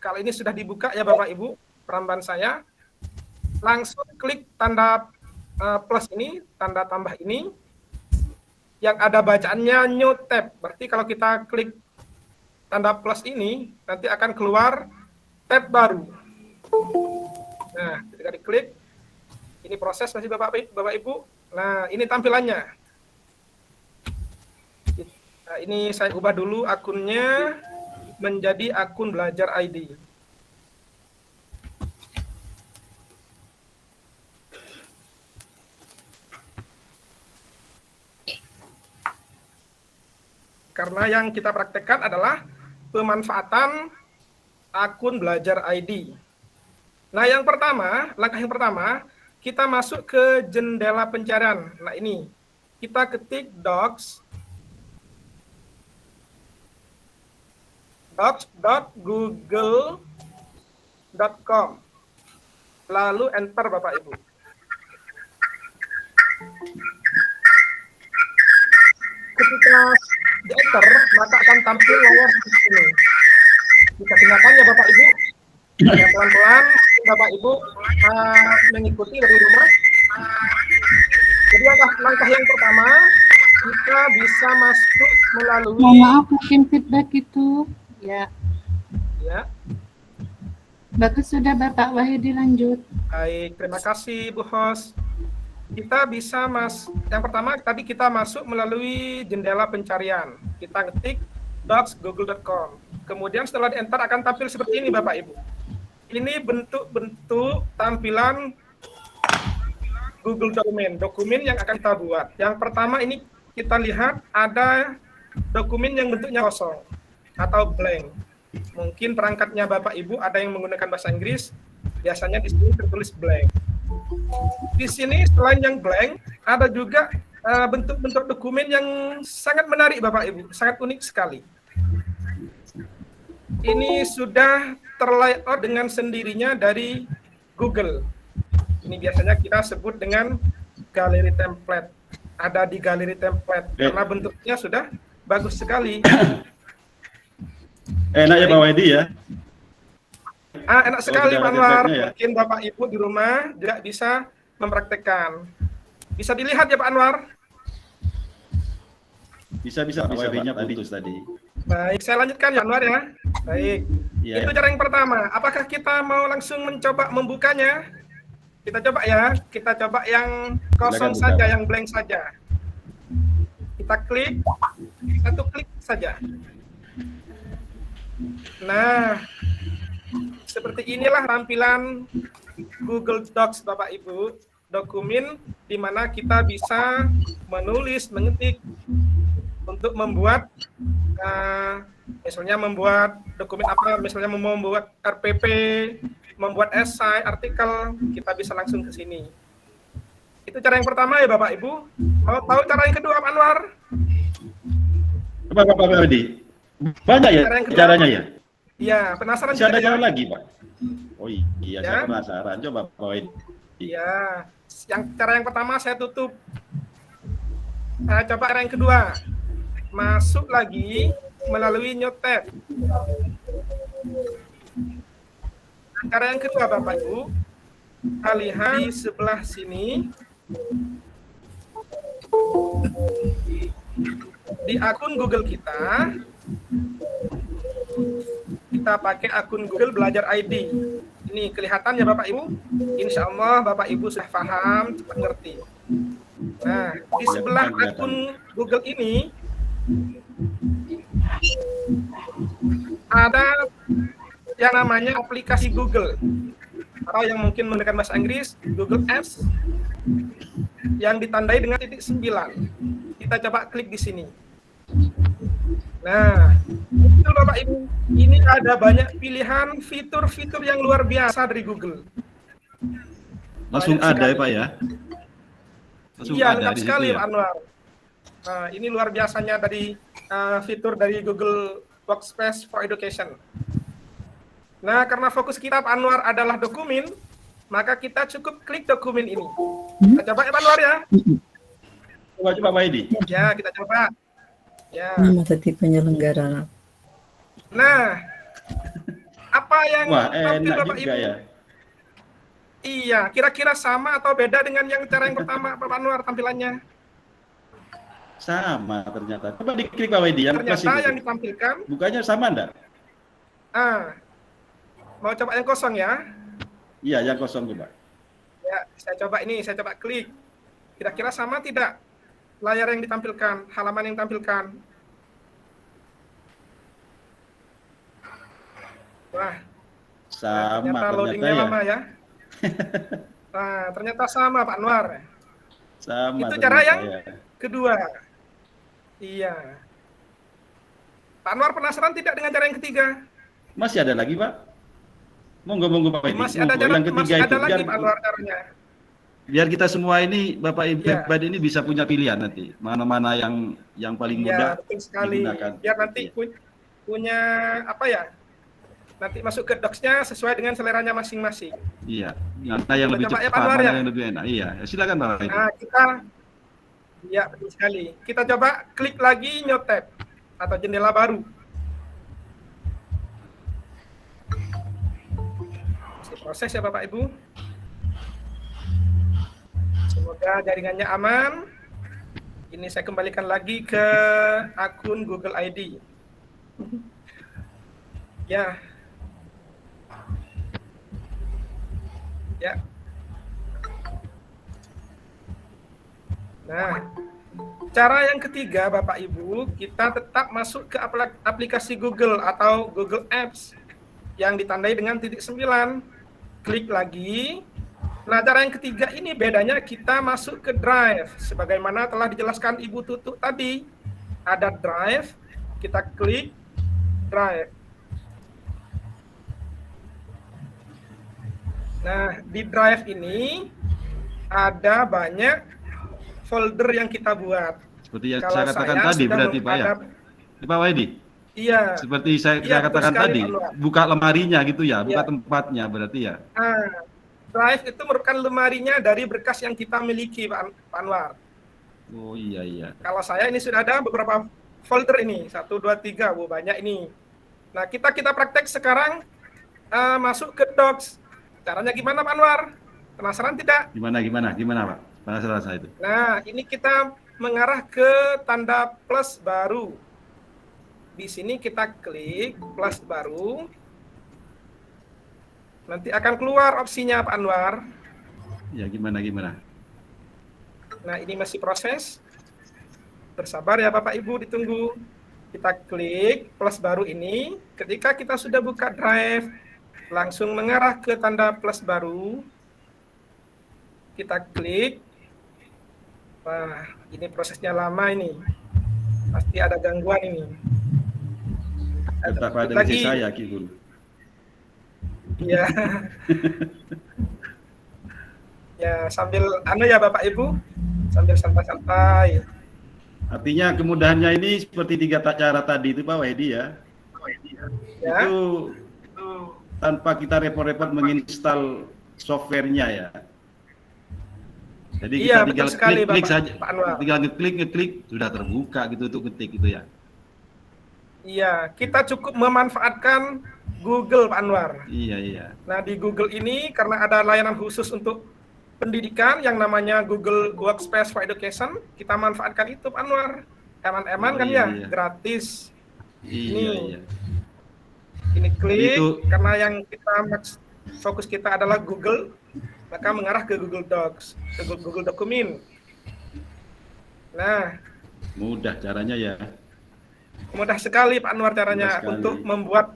Kalau ini sudah dibuka ya Bapak Ibu, peramban saya, langsung klik tanda plus ini, tanda tambah ini, yang ada bacaannya New Tab. Berarti kalau kita klik tanda plus ini, nanti akan keluar tab baru. Nah, ketika diklik, ini proses masih Bapak Ibu. Nah, ini tampilannya. Nah, ini saya ubah dulu akunnya menjadi akun belajar ID. Karena yang kita praktekkan adalah pemanfaatan akun belajar ID. Nah, langkah yang pertama, kita masuk ke jendela pencarian. Nah, ini, kita ketik docs.google.com. Lalu enter Bapak Ibu. Ketika di enter, maka akan tampil layar seperti ini. Bisa dengarkan ya Bapak Ibu. Ya, pelan-pelan Bapak Ibu mengikuti dari rumah. Jadi langkah yang pertama, kita bisa masuk melalui. Mohon maaf, mungkin feedback itu. Ya. Bagus, sudah Bapak Wahyudi, lanjut. Baik, terima kasih Bu Host. Kita bisa yang pertama tadi kita masuk melalui jendela pencarian. Kita ketik docs.google.com. Kemudian setelah di-enter akan tampil seperti ini Bapak Ibu. Ini bentuk-bentuk tampilan Google dokumen yang akan kita buat. Yang pertama ini kita lihat ada dokumen yang bentuknya kosong atau blank. Mungkin perangkatnya Bapak Ibu ada yang menggunakan bahasa Inggris, biasanya di sini tertulis blank. Di sini selain yang blank, ada juga bentuk-bentuk dokumen yang sangat menarik Bapak Ibu, sangat unik sekali. Ini sudah terlayout dengan sendirinya dari Google. Ini biasanya kita sebut dengan galeri template. Ada di galeri template, karena bentuknya sudah bagus sekali. Enak ya Pak Wahyudi ya? Enak sekali Pak Anwar. Ya? Mungkin Bapak Ibu di rumah juga bisa mempraktekkan. Bisa dilihat ya Pak Anwar? Bisa Pak Wahyudi-nya putus tadi. Baik, saya lanjutkan ya Anwar ya. Baik, itu cara yang pertama. Apakah kita mau langsung mencoba membukanya? Kita coba ya, kita coba yang kosong saja, yang blank saja. Kita klik, satu klik saja. Nah, seperti inilah tampilan Google Docs Bapak Ibu, dokumen di mana kita bisa menulis, mengetik untuk membuat misalnya membuat dokumen apa, misalnya membuat RPP, membuat esai, artikel, kita bisa langsung ke sini. Itu cara yang pertama ya Bapak Ibu. Mau tahu cara yang kedua Pak Anwar? Bapak Wahyudi, banyak ya caranya ya? Iya, penasaran Masih ada juga ya? jalan lagi, Pak? Oh iya, Ya. saya penasaran. Coba Pak Wahidi. Iya, cara yang pertama saya tutup. Coba cara yang kedua, masuk lagi melalui new tab. Cara yang kedua Bapak Ibu, kita lihat di sebelah sini di akun Google kita pakai akun Google Belajar ID. Ini kelihatan ya Bapak Ibu? Insya Allah Bapak Ibu sudah paham, cepat ngerti. Nah, di sebelah akun Google ini ada yang namanya aplikasi Google, atau yang mungkin menggunakan bahasa Inggris Google Apps, yang ditandai dengan titik 9. Kita coba klik di sini. Nah, itu Bapak Ibu, ini ada banyak pilihan fitur-fitur yang luar biasa dari Google. Langsung Banyak ada ya sekali. Pak ya? Langsung Iya, ada lengkap di situ sekali ya? Pak Anwar. Nah, ini luar biasanya dari fitur dari Google Workspace for Education. Nah, karena fokus kita Pak Anwar adalah dokumen, maka kita cukup klik dokumen ini. Kita coba ya Pak Anwar ya. Coba Pak Wahidi. Ya, kita coba. Ya. Nama tadi penyelenggara. Nah, apa yang Wah, tampil enak Bapak juga Ibu? ya. Iya, kira-kira sama atau beda dengan yang cara yang pertama Pak Anwar tampilannya? Sama ternyata. Coba diklik Pak Wahidi yang plus Ternyata itu. yang ditampilkan, Bukanya sama enggak? mau coba yang kosong ya? Iya, yang kosong coba. Ya, saya coba klik. Kira-kira sama tidak layar yang ditampilkan, halaman yang ditampilkan? Wah, Sama ternyata loadingnya ternyata lama ya. ya. Nah, ternyata sama Pak Anwar. Sama Itu cara ternyata yang ya. kedua. Iya. Pak Anwar penasaran tidak dengan cara yang ketiga? Masih ada lagi Pak? Monggo Pak Wahidi. Masih ada Monggo. cara, Yang ketiga masih itu ada lagi biar, Pak Anwar caranya. biar kita semua ini Bapak Ibu Ya. pribadi ini bisa punya pilihan nanti. Mana-mana yang paling mudah Ya, betul sekali. digunakan. Biar nanti Iya. punya apa ya? Nanti masuk ke docs-nya sesuai dengan seleranya masing-masing. Iya. Mana yang Kita lebih coba ya, cepat, Pak Anwar, mana ya? yang lebih enak. Iya, silakan Pak Wahidi. Nah, ya betul sekali. Kita coba klik lagi new tab atau jendela baru. Masih proses ya Bapak Ibu. Semoga jaringannya aman. Ini saya kembalikan lagi ke akun Google ID. Ya. Ya. Nah, cara yang ketiga Bapak Ibu, kita tetap masuk ke aplikasi Google atau Google Apps yang ditandai dengan titik 9. Klik lagi. Nah, cara yang ketiga ini bedanya kita masuk ke Drive. Sebagaimana telah dijelaskan Ibu Tutu tadi, ada Drive, kita klik Drive. Nah, di Drive ini ada banyak folder yang kita buat. Seperti yang Kalau saya katakan saya tadi sudah berarti Pak ya. Pak Wahidi. Iya. Seperti saya Iya, betul katakan sekali, tadi, Pak Anwar. buka lemarinya gitu ya, buka Iya. tempatnya berarti ya. Drive itu merupakan lemarinya dari berkas yang kita miliki, Pak Anwar. Oh iya. Kalau saya ini sudah ada beberapa folder ini, 1, 2, 3, banyak ini. Nah, kita praktek sekarang masuk ke Docs. Caranya gimana Pak Anwar? Penasaran tidak? Gimana Pak? Penasaran saya itu. Nah, ini kita mengarah ke tanda plus baru. Di sini kita klik plus baru. Nanti akan keluar opsinya Pak Anwar. Ya gimana? Nah, ini masih proses. Bersabar ya Bapak Ibu, ditunggu. Kita klik plus baru ini. Ketika kita sudah buka Drive, langsung mengarah ke tanda plus baru. Kita klik. Wah, ini prosesnya lama ini. Pasti ada gangguan ini. Tetap ada di saya Ki Guru. Iya. Ya, sambil ya Bapak Ibu, sambil santai-santai. Artinya kemudahannya ini seperti 3 cara tadi itu Pak Wahidi ya. Ya. Itu tanpa kita repot-repot menginstal softwarenya ya. Jadi Iya, kita tinggal betul sekali, klik Bapak, saja, Pak Anwar. tinggal ngeklik sudah terbuka gitu untuk ketik gitu ya. Iya, kita cukup memanfaatkan Google, Pak Anwar. Iya. Nah, di Google ini karena ada layanan khusus untuk pendidikan yang namanya Google Workspace for Education, kita manfaatkan itu, Pak Anwar. Eman-eman kan ya, gratis. Iya. Ini klik, Itu- karena yang kita fokus kita adalah Google, maka mengarah ke Google Docs, ke Google Dokumen. Nah, Mudah caranya ya. mudah sekali Pak Anwar caranya Mudah sekali. untuk membuat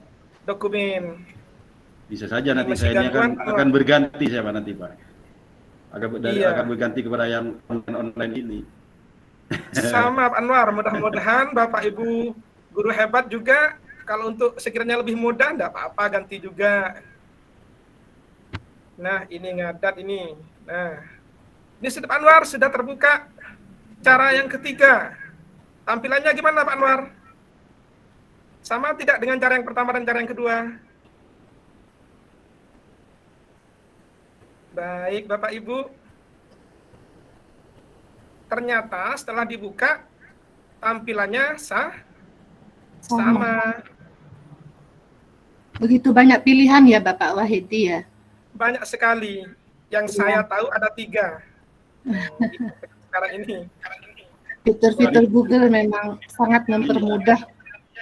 dokumen. Bisa saja nanti Masih saya ini gangguan, Pak Anwar. akan berganti saya Pak nanti Pak. Iya. Akan berganti kepada yang online ini. Sama Pak Anwar, mudah-mudahan Bapak Ibu guru hebat juga kalau untuk sekiranya lebih mudah enggak apa-apa ganti juga. Nah, ini ngadat ini. Nah, ini sudah Pak Anwar sudah terbuka cara yang ketiga. Tampilannya gimana Pak Anwar? Sama tidak dengan cara yang pertama dan cara yang kedua? Baik, Bapak Ibu. Ternyata setelah dibuka tampilannya sama. Begitu banyak pilihan ya Bapak Wahidi ya. Banyak sekali. Yang saya tahu ada 3. Sekarang ini. Fitur-fitur Google memang sangat mempermudah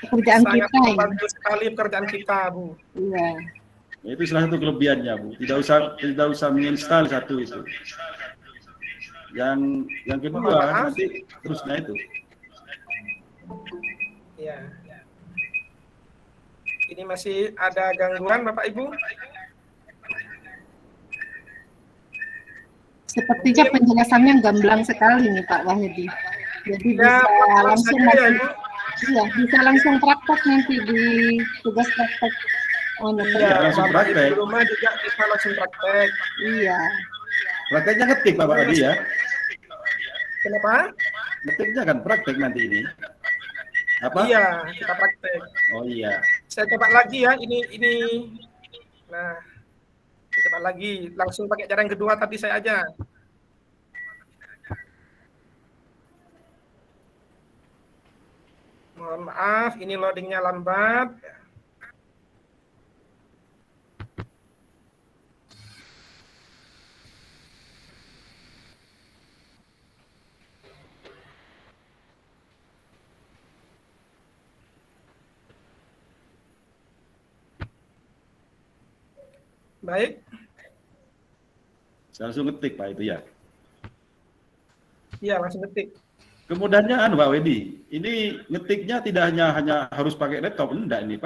pekerjaan Sangat kita ya. membantu sekali pekerjaan kita, Bu. Iya. Itu salah satu kelebihannya Bu. Tidak usah menginstal satu itu. Yang kedua Maaf. nanti terusnya itu. Ya. Ini masih ada gangguan Bapak Ibu? Sepertinya penjelasannya gamblang sekali nih Pak Wahidi. Jadi Ya, bisa pelan-pelan langsung saja ya, nanti, Bu. iya, bisa langsung praktek nanti di tugas praktek. Oh, Iya, langsung Bapak Ibu praktek. di rumah juga bisa langsung praktek. Iya. Prakteknya ngetik Pak Adi ya. Kenapa? Ngetiknya kan praktek nanti ini. Apa? Iya, kita praktek. Oh iya. Saya coba lagi ya, ini. Nah, saya coba lagi. Langsung pakai cara yang kedua tadi saya aja. Mohon maaf, ini loadingnya lambat. Baik, Saya langsung ngetik Pak itu ya. iya langsung ketik. Kemudahannya Pak Wedi, ini ngetiknya tidak hanya harus pakai laptop, enggak ini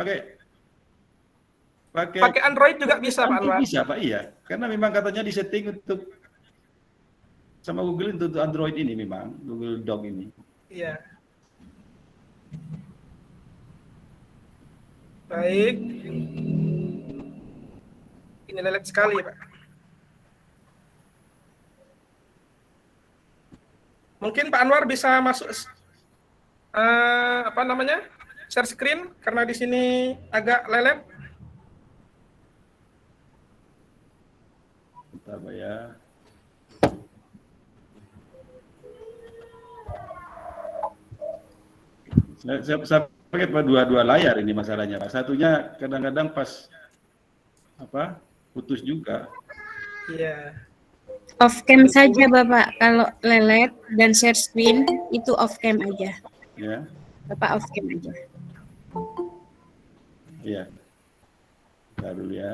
Pakai Android juga bisa Pak Anwar. Bisa Pak, iya. Karena memang katanya disetting untuk sama Google untuk Android ini memang, Google Doc ini. Iya. Baik. Ini lelet sekali, Pak. Mungkin Pak Anwar bisa masuk share screen karena di sini agak lelet. Bentar Pak ya. Saya pakai dua layar ini masalahnya Pak. Satunya kadang-kadang pas putus juga. Iya. Off cam saja Bapak, kalau lelet dan share screen itu off cam aja. Ya. Bapak off cam aja. Iya. Bentar dulu ya.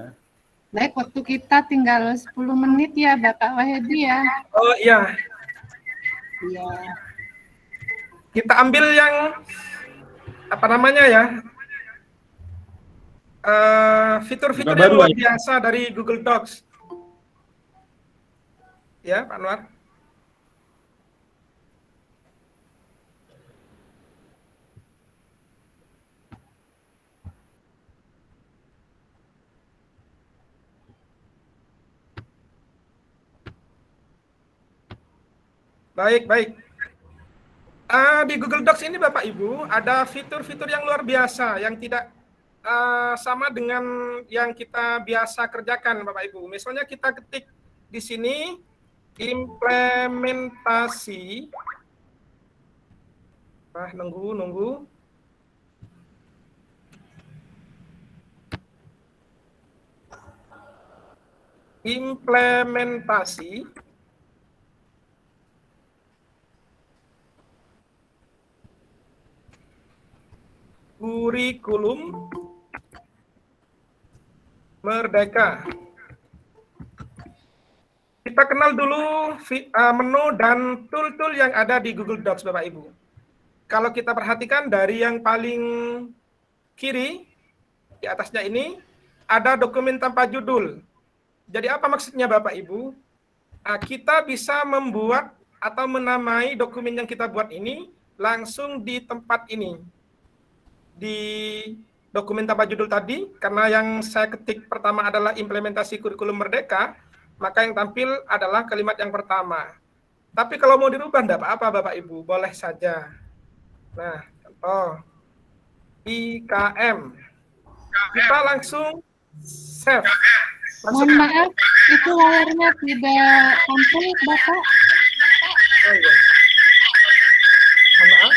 Baik, waktu kita tinggal 10 menit ya Bapak Wahidi ya. Oh iya, Iya. kita ambil yang fitur-fitur Bukan yang baru, luar ya? biasa dari Google Docs. Ya, Pak Anwar. Baik. Di Google Docs ini Bapak Ibu ada fitur-fitur yang luar biasa yang tidak sama dengan yang kita biasa kerjakan, Bapak Ibu. Misalnya kita ketik di sini implementasi. Nunggu. Implementasi kurikulum Merdeka. Kita kenal dulu menu dan tool-tool yang ada di Google Docs, Bapak Ibu. Kalau kita perhatikan dari yang paling kiri, di atasnya ini, ada dokumen tanpa judul. Jadi apa maksudnya Bapak Ibu? Kita bisa membuat atau menamai dokumen yang kita buat ini langsung di tempat ini. Di dokumen tanpa judul tadi, karena yang saya ketik pertama adalah implementasi kurikulum Merdeka, maka yang tampil adalah kalimat yang pertama. Tapi kalau mau dirubah enggak apa-apa Bapak Ibu, boleh saja. Nah, contoh IKM. Kita langsung save. Mohon maaf, itu layarnya tidak tampil, Bapak. Oh iya. Mohon maaf.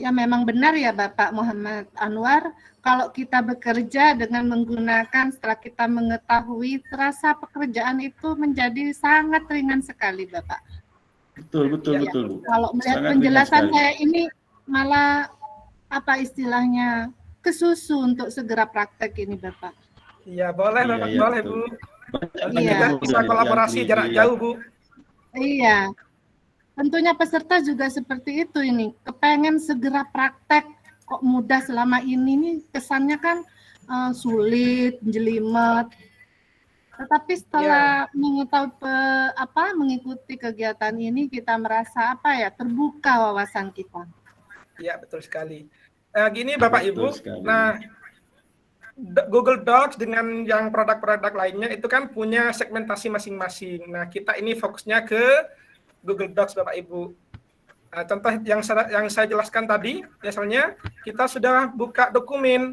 Ya memang benar ya Bapak Muhammad Anwar, kalau kita bekerja dengan menggunakan setelah kita mengetahui, terasa pekerjaan itu menjadi sangat ringan sekali Bapak. Betul. Kalau melihat Sangat penjelasan ringan saya ini malah apa istilahnya kesusu untuk segera praktek ini Bapak. Iya, boleh Bapak, Iya, boleh betul. Bu. Iya. Kita bisa kolaborasi jarak jauh Bu. Iya. Tentunya peserta juga seperti itu ini, kepengen segera praktek, kok mudah selama ini kesannya kan sulit, jelimet. Tetapi setelah mengikuti kegiatan ini kita merasa terbuka wawasan kita. Iya, betul sekali. Gini Bapak Betul Ibu, sekali. nah Google Docs dengan yang produk-produk lainnya itu kan punya segmentasi masing-masing. Nah, kita ini fokusnya ke Google Docs Bapak Ibu. Contoh yang saya jelaskan tadi, misalnya kita sudah buka dokumen,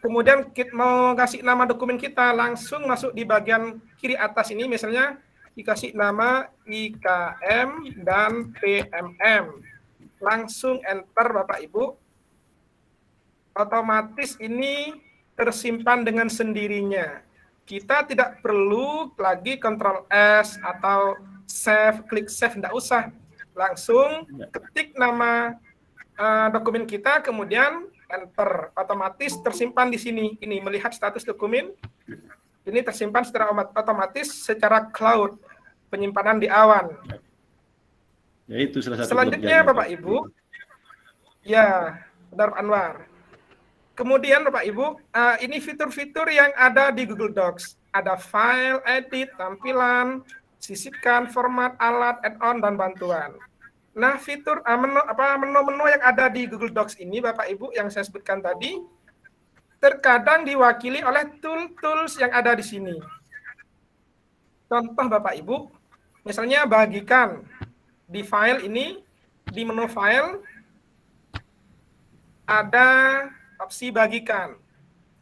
kemudian kita mau kasih nama dokumen kita, langsung masuk di bagian kiri atas ini, misalnya dikasih nama IKM dan PMM. Langsung enter Bapak Ibu. Otomatis ini tersimpan dengan sendirinya. Kita tidak perlu lagi Ctrl S atau save, klik save, tidak usah. Langsung ketik nama dokumen kita, kemudian enter. Otomatis tersimpan di sini. Ini melihat status dokumen. Ini tersimpan secara otomatis secara cloud, penyimpanan di awan. Ya, itu salah satu Selanjutnya kelebihannya, Bapak Ibu, ya benar Anwar. Kemudian Bapak Ibu, ini fitur-fitur yang ada di Google Docs. Ada file, edit, tampilan, sisipkan, format, alat, add-on, dan bantuan. Nah, fitur menu-menu yang ada di Google Docs ini, Bapak Ibu, yang saya sebutkan tadi, terkadang diwakili oleh tools yang ada di sini. Contoh Bapak Ibu, misalnya bagikan di file ini, di menu file, ada opsi bagikan.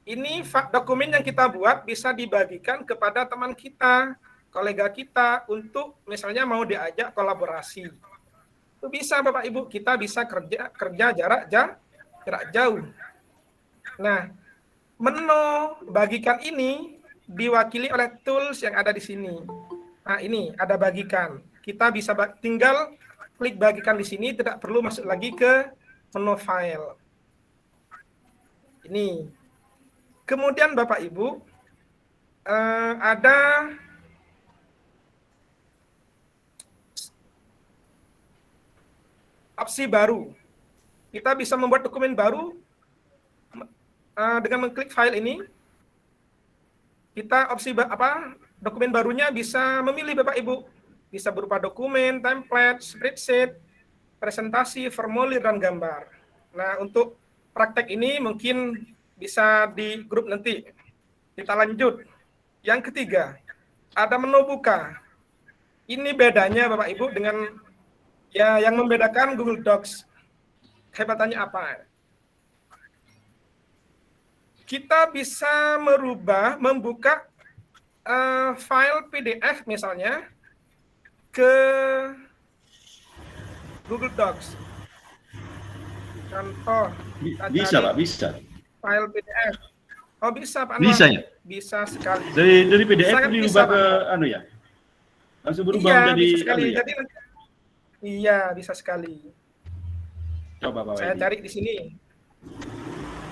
Ini dokumen yang kita buat bisa dibagikan kepada teman kita, kolega kita, untuk misalnya mau diajak kolaborasi. Itu bisa Bapak Ibu, kita bisa kerja jarak jauh. Nah, menu bagikan ini diwakili oleh tools yang ada di sini. Nah, ini ada bagikan. Kita bisa tinggal klik bagikan di sini, tidak perlu masuk lagi ke menu file. Ini. Kemudian Bapak Ibu, ada opsi baru. Kita bisa membuat dokumen baru dengan mengklik file ini. Kita dokumen barunya bisa memilih Bapak Ibu. Bisa berupa dokumen, template, spreadsheet, presentasi, formulir, dan gambar. Nah, untuk praktek ini mungkin bisa di grup nanti. Kita lanjut. Yang ketiga, ada menu buka. Ini bedanya Bapak Ibu dengan ya yang membedakan Google Docs. Hebatannya apa? Kita bisa membuka file PDF misalnya ke Google Docs. Contoh, Bisa Pak, bisa. file PDF. Oh bisa Pak Anwar. Bisa ya? Bisa sekali. Dari PDF Sangat itu bisa, diubah ke Pak. anu ya? Langsung berubah Iya, menjadi bisa sekali. anu ya? Jadi, iya, bisa sekali. Coba Pak Saya Wedi. cari di sini.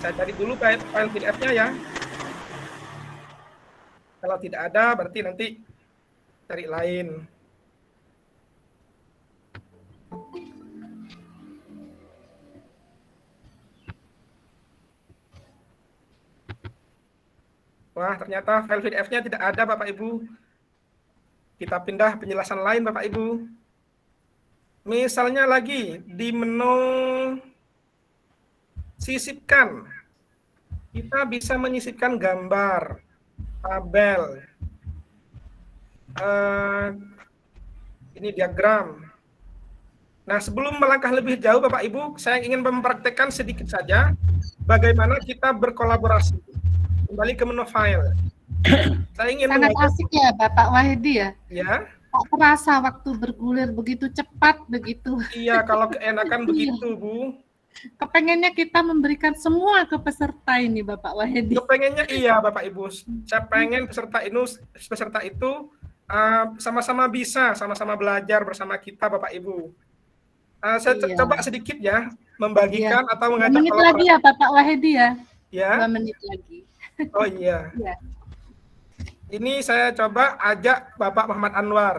Saya cari dulu file PDF-nya ya. Kalau tidak ada, berarti nanti cari lain. Wah, ternyata file PDF-nya tidak ada, Bapak Ibu. Kita pindah penjelasan lain, Bapak Ibu. Misalnya lagi di menu sisipkan. Kita bisa menyisipkan gambar, tabel, ini diagram. Nah, sebelum melangkah lebih jauh, Bapak Ibu, saya ingin mempraktekkan sedikit saja bagaimana kita berkolaborasi. Kembali ke menu file. Saya ingin Sangat asik ya Bapak Wahidi ya. ya. Tak terasa waktu bergulir begitu cepat begitu. Iya, kalau keenakan begitu, Bu. Kepengennya kita memberikan semua ke peserta ini Bapak Wahidi. Kepengennya iya, Bapak Ibu. Saya pengen peserta itu sama-sama bisa, sama-sama belajar bersama kita, Bapak Ibu. Saya Iya. coba sedikit ya, membagikan atau 2 mengajak menit lagi ya Bapak Wahidi ya. Ya. 2 menit lagi. Oh iya. Iya. Ini saya coba ajak Bapak Muhammad Anwar.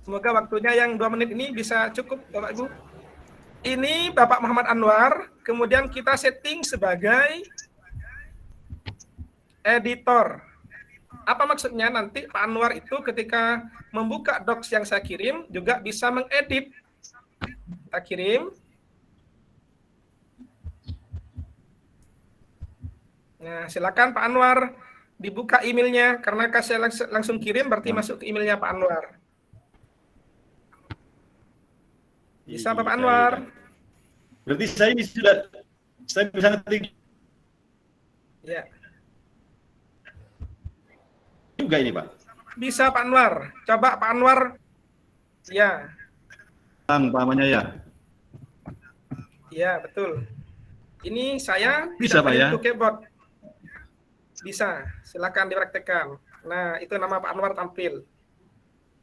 Semoga waktunya yang 2 menit ini bisa cukup, Bapak Ibu. Ini Bapak Muhammad Anwar, kemudian kita setting sebagai editor. Apa maksudnya? Nanti Pak Anwar itu ketika membuka docs yang saya kirim juga bisa mengedit. Kita kirim. Nah, silakan Pak Anwar dibuka emailnya, karena saya langsung kirim berarti masuk ke emailnya Pak Anwar. Bisa Bapak Anwar? Berarti saya bisa ngetik Ya, juga ini Pak. bisa Pak Anwar. Coba Pak Anwar. Ya, Pamannya ya. ya betul. Ini saya Bisa, tidak Pak, ya? menyentuh keyboard. Bisa, silakan dipraktekkan. Nah, itu nama Pak Anwar tampil.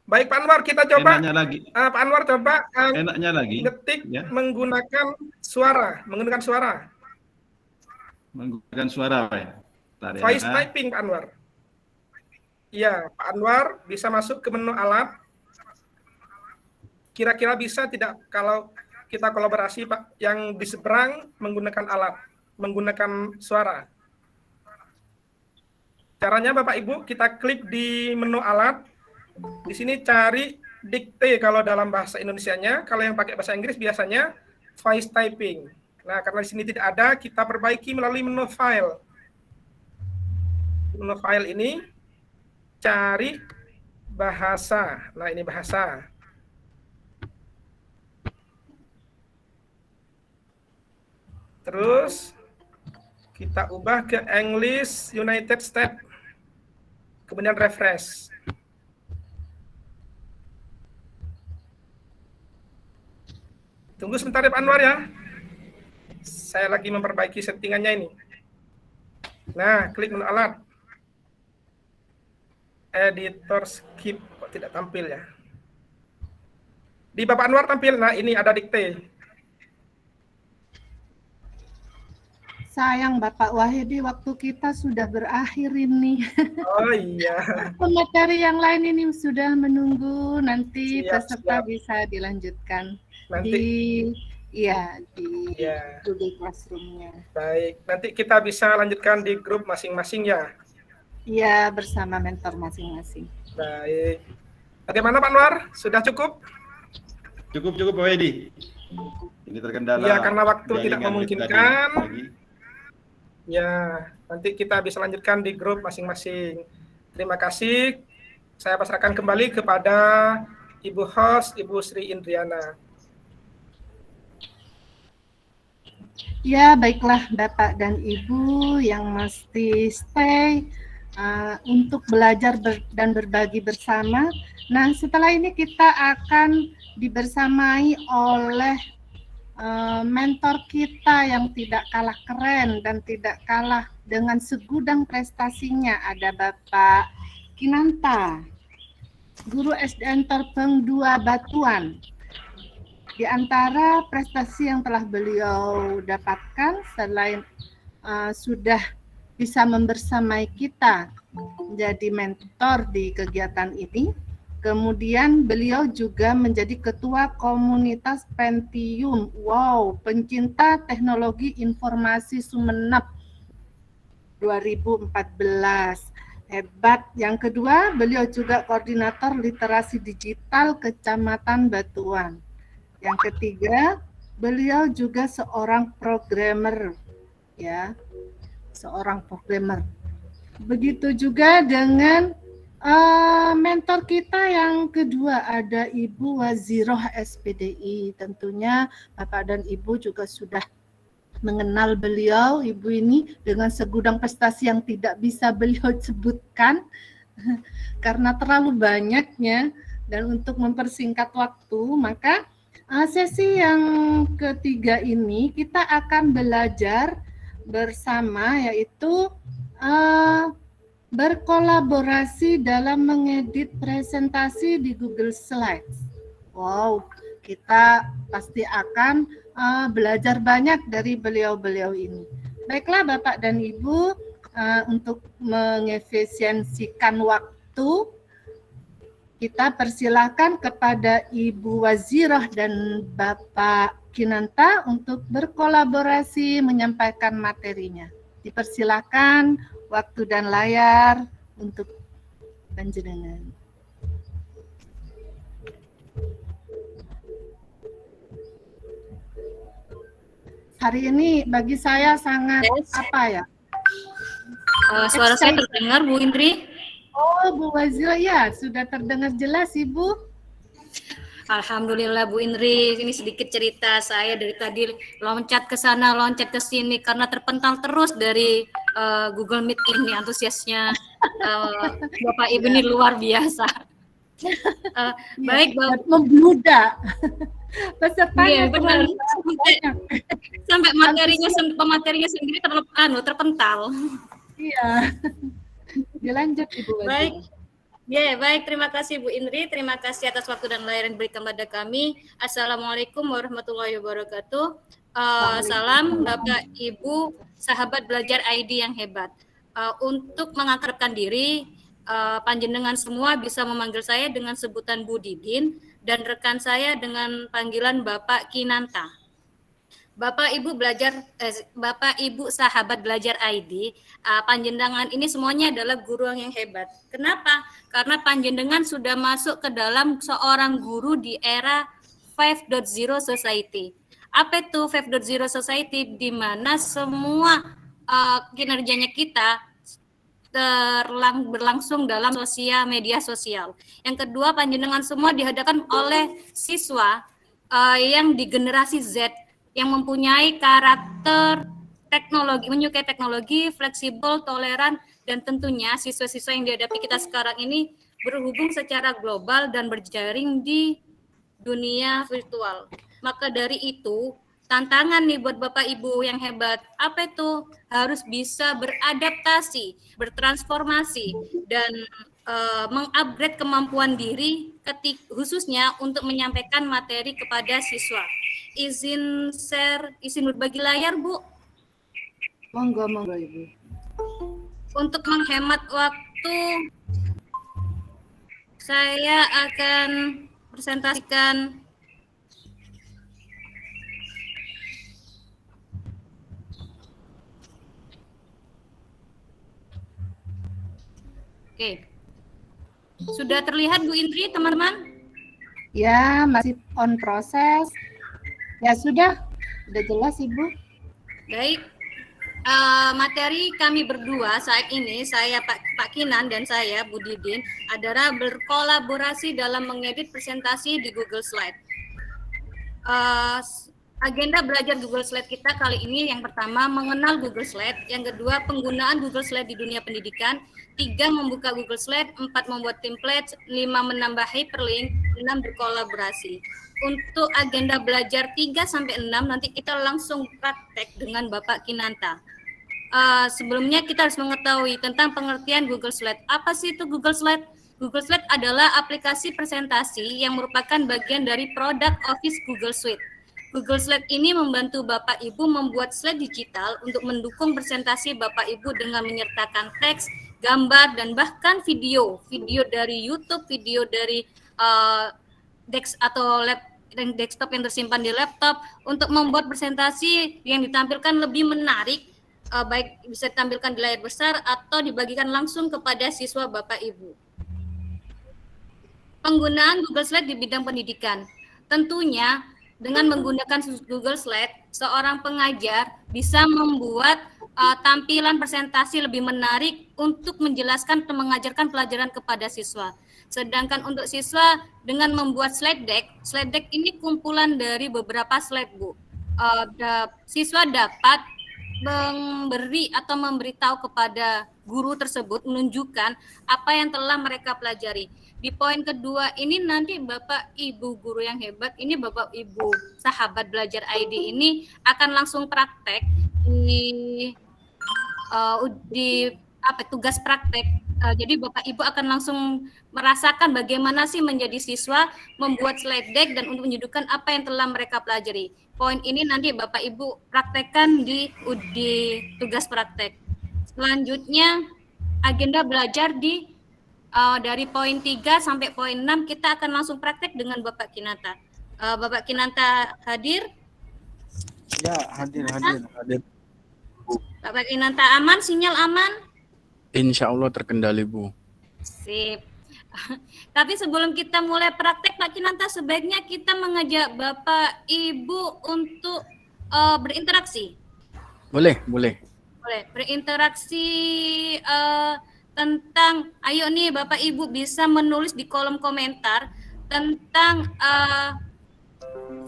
Baik Pak Anwar, kita coba. Enaknya lagi. Pak Anwar coba Enaknya lagi. ngetik Ya. menggunakan suara. Menggunakan suara. Menggunakan suara Pak ya. Bentar ya. Voice typing Pak Anwar. Iya, Pak Anwar bisa masuk ke menu alat. Kira-kira bisa tidak kalau kita kolaborasi Pak yang di seberang menggunakan alat, menggunakan suara. Caranya Bapak Ibu, kita klik di menu alat. Di sini cari dikte kalau dalam bahasa Indonesianya, kalau yang pakai bahasa Inggris biasanya voice typing. Nah, karena di sini tidak ada, kita perbaiki melalui menu file. Menu file ini cari bahasa. Nah, ini bahasa. Terus kita ubah ke English United States. Kemudian refresh. Tunggu sebentar ya Pak Anwar ya. Saya lagi memperbaiki settingannya ini. Nah, klik menu alat. Editor skip. Kok tidak tampil ya? Di Bapak Anwar tampil. Nah, ini ada dikte. Sayang Bapak Wahidi, waktu kita sudah berakhir ini. Oh iya. Pemateri yang lain ini sudah menunggu, nanti Siap, peserta siap. bisa dilanjutkan Nanti di ya, Google Classroom-nya. baik. Nanti kita bisa lanjutkan di grup masing-masing ya. Iya, bersama mentor masing-masing. Baik. Bagaimana Pak Anwar? Sudah cukup? Cukup Pak Wedi. Ini terkendala. Iya, karena waktu tidak jaringan memungkinkan. tadi. Ya, nanti kita bisa lanjutkan di grup masing-masing. Terima kasih. Saya pasrahkan kembali kepada Ibu host, Ibu Sri Indriana. Ya, baiklah Bapak dan Ibu yang mesti stay untuk belajar dan berbagi bersama. Nah, setelah ini kita akan dibersamai oleh mentor kita yang tidak kalah keren dan tidak kalah dengan segudang prestasinya. Ada Bapak Kinanta, guru SDN Terpeng 2 Batuan. Di antara prestasi yang telah beliau dapatkan, selain sudah bisa membersamai kita menjadi mentor di kegiatan ini, kemudian beliau juga menjadi ketua komunitas Pentium. Wow, pencinta teknologi informasi Sumeneb 2014. Hebat. Yang kedua, beliau juga koordinator literasi digital Kecamatan Batuan. Yang ketiga, beliau juga seorang programmer, ya, seorang programmer. Begitu juga dengan mentor kita yang kedua, ada Ibu Waziroh SPDI. Tentunya Bapak dan Ibu juga sudah mengenal beliau, Ibu ini dengan segudang prestasi yang tidak bisa beliau sebutkan karena terlalu banyaknya. Dan untuk mempersingkat waktu, maka sesi yang ketiga ini kita akan belajar bersama, yaitu berkolaborasi dalam mengedit presentasi di Google Slides. Wow, kita pasti akan belajar banyak dari beliau-beliau ini. Baiklah Bapak dan Ibu, untuk mengefisiensikan waktu, kita persilakan kepada Ibu Waziroh dan Bapak Kinanta untuk berkolaborasi menyampaikan materinya. Dipersilakan waktu dan layar untuk panjenengan. Hari ini bagi saya sangat Suara saya terdengar, Bu Indri? Oh, Bu Waziroh, ya, sudah terdengar jelas, Ibu. Alhamdulillah Bu Indri, ini sedikit cerita saya dari tadi loncat ke sana, loncat ke sini karena terpental terus dari Google Meet ini. Antusiasnya Bapak Ibu ini luar biasa. Baik, Bapak. Membludak. Pesertanya benar. Sampai materinya sendiri terpental. Iya. Dilanjut Ibu Waziroh. Baik, terima kasih Bu Indri, terima kasih atas waktu dan layar yang diberikan pada kami. Assalamualaikum warahmatullahi wabarakatuh. Salam Bapak Ibu, sahabat belajar ID yang hebat. Untuk mengakrabkan diri, panjenengan semua bisa memanggil saya dengan sebutan Bu Didin dan rekan saya dengan panggilan Bapak Kinanta. Bapak Ibu sahabat belajar ID, panjenengan ini semuanya adalah guru yang hebat. Kenapa? Karena panjenengan sudah masuk ke dalam seorang guru di era 5.0 society. Apa itu 5.0 society? Di mana semua kinerjanya kita berlangsung dalam media sosial. Yang kedua, panjenengan semua dihadapkan oleh siswa yang di generasi Z, yang mempunyai karakter teknologi, menyukai teknologi, fleksibel, toleran, dan tentunya siswa-siswa yang dihadapi kita sekarang ini berhubung secara global dan berjaring di dunia virtual. Maka dari itu, tantangan nih buat Bapak Ibu yang hebat, apa itu? Harus bisa beradaptasi, bertransformasi, dan mengupgrade kemampuan diri khususnya untuk menyampaikan materi kepada siswa. Izin berbagi layar, Bu. Monggo Ibu. Untuk menghemat waktu, saya akan presentasikan Sudah terlihat Bu Indri, teman-teman? Ya, masih on proses. Ya sudah jelas Ibu. Baik. materi kami berdua saat ini, saya Pak Kinan dan saya Bu Didin, adalah berkolaborasi dalam mengedit presentasi di Google Slide. Agenda belajar Google Slide kita kali ini yang pertama mengenal Google Slide, yang kedua penggunaan Google Slide di dunia pendidikan, 3 membuka Google Slide, 4 membuat template, 5 menambah hyperlink, 6 berkolaborasi. Untuk agenda belajar 3 sampai 6 nanti kita langsung praktek dengan Bapak Kinanta. Sebelumnya kita harus mengetahui tentang pengertian Google Slide. Apa sih itu Google Slide? Google Slide adalah aplikasi presentasi yang merupakan bagian dari produk Office Google Suite. Google Slide ini membantu Bapak Ibu membuat slide digital untuk mendukung presentasi Bapak Ibu dengan menyertakan teks, gambar, dan bahkan video dari YouTube, video dari desktop yang tersimpan di laptop untuk membuat presentasi yang ditampilkan lebih menarik, baik bisa ditampilkan di layar besar atau dibagikan langsung kepada siswa Bapak Ibu. Penggunaan Google Slide di bidang pendidikan. Tentunya dengan menggunakan Google Slide, seorang pengajar bisa membuat tampilan presentasi lebih menarik untuk menjelaskan dan mengajarkan pelajaran kepada siswa. Sedangkan untuk siswa dengan membuat slide deck ini kumpulan dari beberapa slide, Bu. Siswa dapat memberi atau memberitahu kepada guru tersebut, menunjukkan apa yang telah mereka pelajari. Di poin kedua ini nanti Bapak Ibu guru yang hebat, ini Bapak Ibu sahabat belajar ID ini akan langsung praktek di tugas praktek. Jadi Bapak Ibu akan langsung merasakan bagaimana sih menjadi siswa, membuat slide deck dan untuk menunjukkan apa yang telah mereka pelajari. Poin ini nanti Bapak Ibu praktekkan di tugas praktek. Selanjutnya agenda belajar dari poin 3 sampai poin 6 kita akan langsung praktek dengan Bapak Kinanta. Bapak Kinanta hadir? Ya, hadir. Bapak Kinanta aman? Sinyal aman? Insya Allah terkendali, Bu. Sip. Tapi sebelum kita mulai praktek, Pak Kinanta, sebaiknya kita mengajak Bapak Ibu untuk berinteraksi. Boleh. Berinteraksi tentang, ayo nih Bapak Ibu bisa menulis di kolom komentar tentang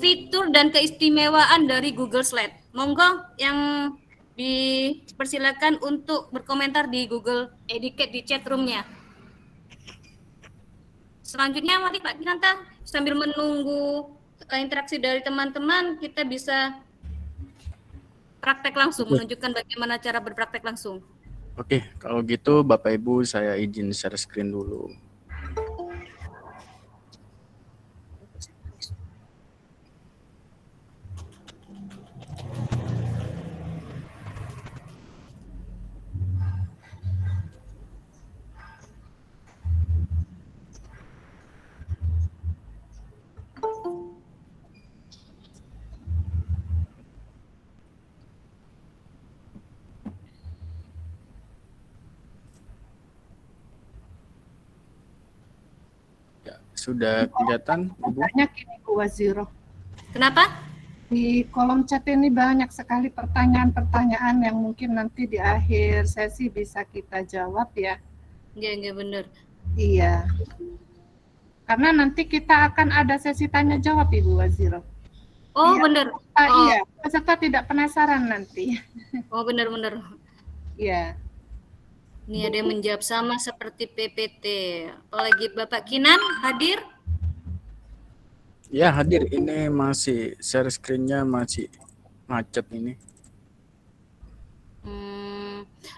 fitur dan keistimewaan dari Google Slide. Monggo yang dipersilakan untuk berkomentar di Google Educate di chat room-nya. Selanjutnya mari Pak Kinanta, sambil menunggu interaksi dari teman-teman, kita bisa praktek langsung, menunjukkan bagaimana cara berpraktek langsung. Oke, kalau gitu Bapak Ibu saya izin share screen dulu. Sudah kelihatan, Ibu? Banyak ini Bu Waziro. Kenapa? Di kolom chat ini banyak sekali pertanyaan-pertanyaan yang mungkin nanti di akhir sesi bisa kita jawab ya. Iya, benar. Iya. Karena nanti kita akan ada sesi tanya jawab Ibu Waziro. Oh, iya, benar. Iya, peserta tidak penasaran nanti. Oh, benar. Iya. Ini ada yang menjawab sama seperti PPT. Apalagi Bapak Kinan hadir? Ya, hadir. Ini masih share screen-nya masih macet ini.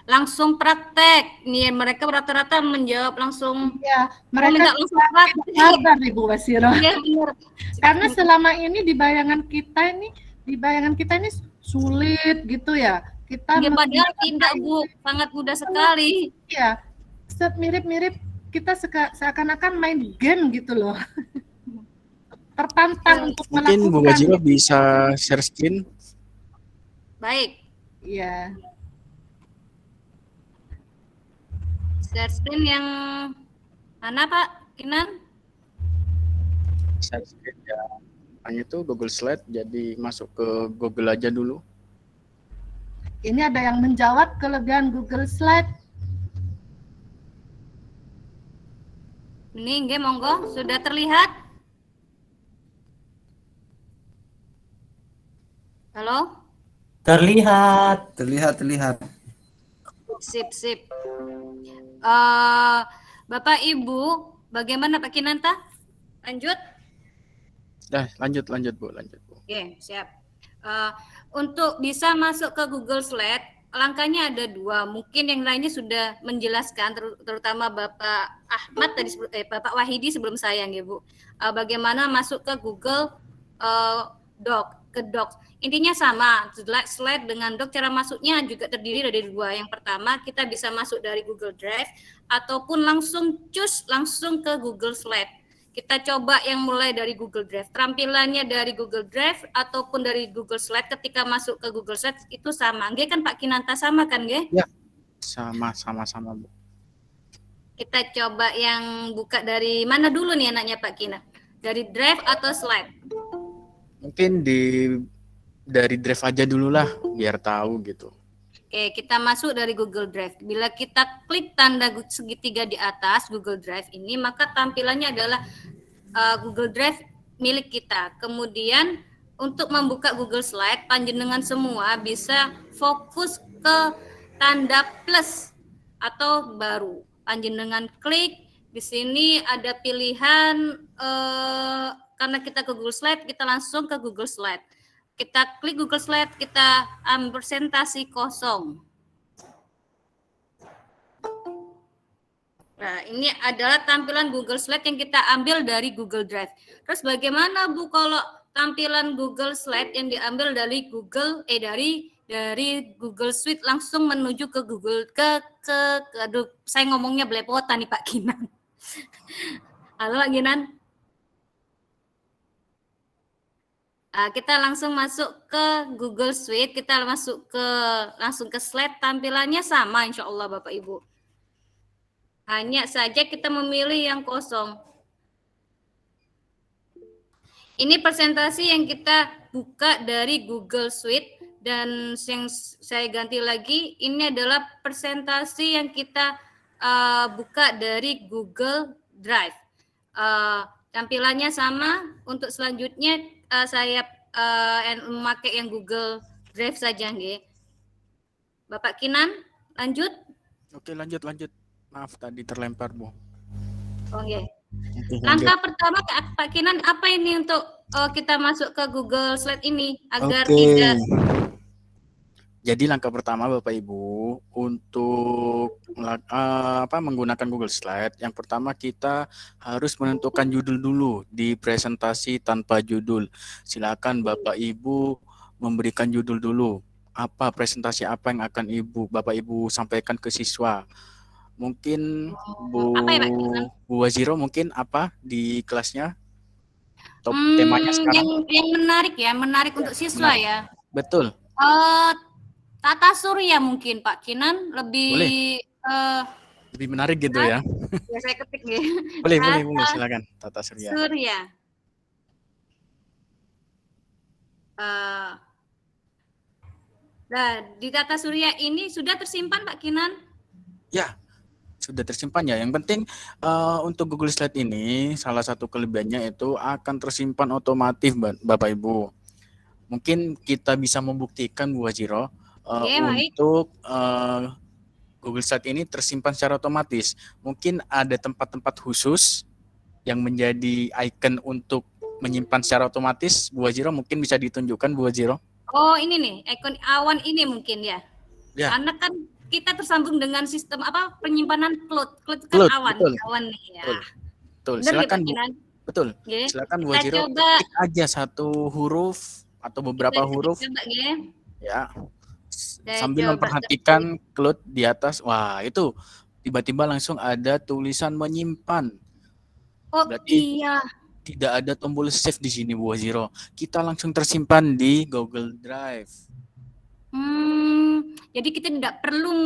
Langsung praktek. Nih mereka rata-rata menjawab langsung. Ya, mereka langsung praktek. Sabar Ibu Waziro. Iya, benar. Karena selama ini di bayangan kita ini sulit gitu ya. Kita padahal tidak Bu, sangat mudah sekali. Iya, mirip-mirip kita seakan-akan main game gitu loh. Tertantang untuk melakukan. Mungkin Bu Waziro bisa share screen. Baik. Iya. Share screen yang mana Pak Kinan? Share screen ya. Hanya itu Google Slide, jadi masuk ke Google aja dulu. Ini ada yang menjawab kelebihan Google Slide. Ini nggih, monggo, sudah terlihat? Halo? Terlihat. Terlihat. Sip. Bapak Ibu, bagaimana Pak Kinanta? Lanjut? Lanjut Bu, lanjut Bu. Oke, siap. Untuk bisa masuk ke Google Slide, langkahnya ada 2. Mungkin yang lainnya sudah menjelaskan, terutama Bapak Ahmad tadi, Bapak Wahidi sebelum saya, nggih Bu. Bagaimana masuk ke Google Docs. Intinya sama, slide dengan doc, cara masuknya juga terdiri dari 2. Yang pertama, kita bisa masuk dari Google Drive ataupun langsung ke Google Slide. Kita coba yang mulai dari Google Drive. Tampilannya dari Google Drive ataupun dari Google Slide ketika masuk ke Google Slide itu sama. Nggih kan Pak Kinanta, sama kan nggih? Ya. Sama Bu. Kita coba yang buka dari mana dulu nih anaknya Pak Kina? Dari Drive atau Slide? Mungkin dari Drive aja dulu lah, biar tahu gitu. Oke, kita masuk dari Google Drive. Bila kita klik tanda segitiga di atas Google Drive ini, maka tampilannya adalah Google Drive milik kita. Kemudian untuk membuka Google Slide, panjenengan semua bisa fokus ke tanda plus atau baru. Panjenengan klik, di sini ada pilihan, karena kita ke Google Slide, kita langsung ke Google Slide. Kita klik Google Slide, kita ambil presentasi kosong. Nah, ini adalah tampilan Google Slide yang kita ambil dari Google Drive. Terus bagaimana Bu kalau tampilan Google Slide yang diambil dari dari Google Suite langsung menuju ke Google aduh, saya ngomongnya belepotan nih Pak Kinan. Halo Pak Kinan. Kita langsung masuk ke Google Suite, kita langsung ke slide, tampilannya sama insya Allah Bapak Ibu. Hanya saja kita memilih yang kosong. Ini presentasi yang kita buka dari Google Suite, dan yang saya ganti lagi, ini adalah presentasi yang kita buka dari Google Drive. Tampilannya sama. Untuk selanjutnya saya memakai yang Google Drive saja, nggih. Bapak Kinan, lanjut? Oke, lanjut. Maaf tadi terlempar, Bu. Oh, nggih. Langkah pertama Pak Kinan, apa ini untuk kita masuk ke Google Slide ini agar tidak. Jadi langkah pertama Bapak Ibu untuk menggunakan Google Slide, yang pertama kita harus menentukan judul dulu di presentasi tanpa judul. Silakan Bapak Ibu memberikan judul dulu. Apa presentasi apa yang akan Bapak Ibu sampaikan ke siswa? Mungkin Bu Waziro mungkin apa di kelasnya? Temanya sekarang. Yang menarik untuk siswa ya. Betul. Tata surya mungkin Pak Kinan lebih lebih menarik gitu ya. Ya saya ketik nih. Boleh silakan Tata surya. Nah, di Tata surya ini sudah tersimpan Pak Kinan? Ya, sudah tersimpan ya. Yang penting untuk Google Slide ini salah satu kelebihannya itu akan tersimpan otomatis Bapak Ibu. Mungkin kita bisa membuktikan Bu Waziro untuk Google Slide ini tersimpan secara otomatis. Mungkin ada tempat-tempat khusus yang menjadi icon untuk menyimpan secara otomatis. Bu Waziro mungkin bisa ditunjukkan Bu Waziro. Oh ini nih, icon awan ini mungkin ya. Ya. Karena kan kita tersambung dengan sistem penyimpanan cloud kan awan. Betul. Awan nih ya. Betul. Silakan Bu. Betul. Okay. Silakan Bu Waziro ketik aja satu huruf atau beberapa huruf. Coba, ya. Sambil memperhatikan cloud di atas. Wah, itu tiba-tiba langsung ada tulisan menyimpan. Oh, berarti tidak ada tombol save di sini Bu Waziro. Kita langsung tersimpan di Google Drive. Jadi kita tidak perlu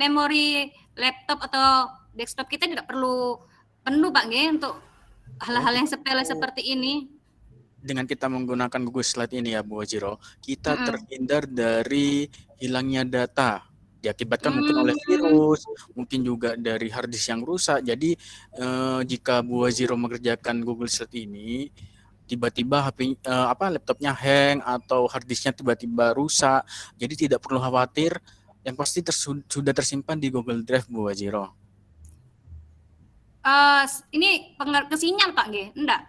memori laptop atau desktop kita tidak perlu penuh Pak nggih untuk hal-hal yang sepele seperti ini. dengan kita menggunakan Google Slide ini ya Bu Wajiro, kita terhindar dari hilangnya data diakibatkan mungkin oleh virus, mungkin juga dari hard disk yang rusak. Jadi jika Bu Wajiro mengerjakan Google Slide ini, tiba-tiba laptopnya hang atau hard disknya tiba-tiba rusak, jadi tidak perlu khawatir, yang pasti sudah tersimpan di Google Drive Bu Wajiro. Ini pengaruh ke sinyal Pak G? Enggak.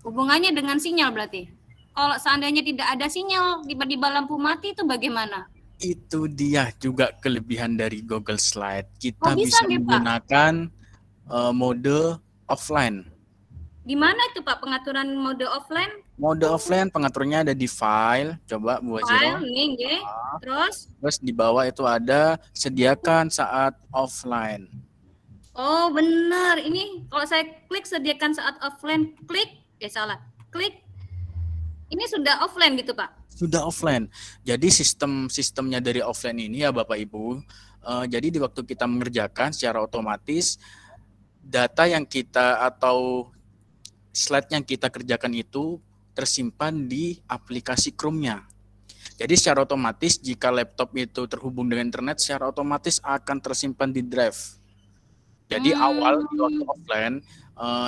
Hubungannya dengan sinyal berarti. Kalau seandainya tidak ada sinyal, tiba-tiba lampu mati itu bagaimana? Itu dia juga kelebihan dari Google Slide. Kita bisa bisa nih, Pak? menggunakan mode offline. Di mana itu Pak pengaturan mode offline? Mode offline pengaturannya ada di file. Coba Bu File Wajiro. nih, G. Terus di bawah itu ada sediakan saat offline. Oh benar, ini kalau saya klik sediakan saat offline, klik, klik, ini sudah offline gitu Pak? Sudah offline. Jadi sistemnya dari offline ini ya Bapak Ibu, jadi di waktu kita mengerjakan secara otomatis, data yang kita atau slide yang kita kerjakan itu tersimpan di aplikasi Chrome-nya. Jadi secara otomatis jika laptop itu terhubung dengan internet, secara otomatis akan tersimpan di drive. Jadi awal di waktu offline,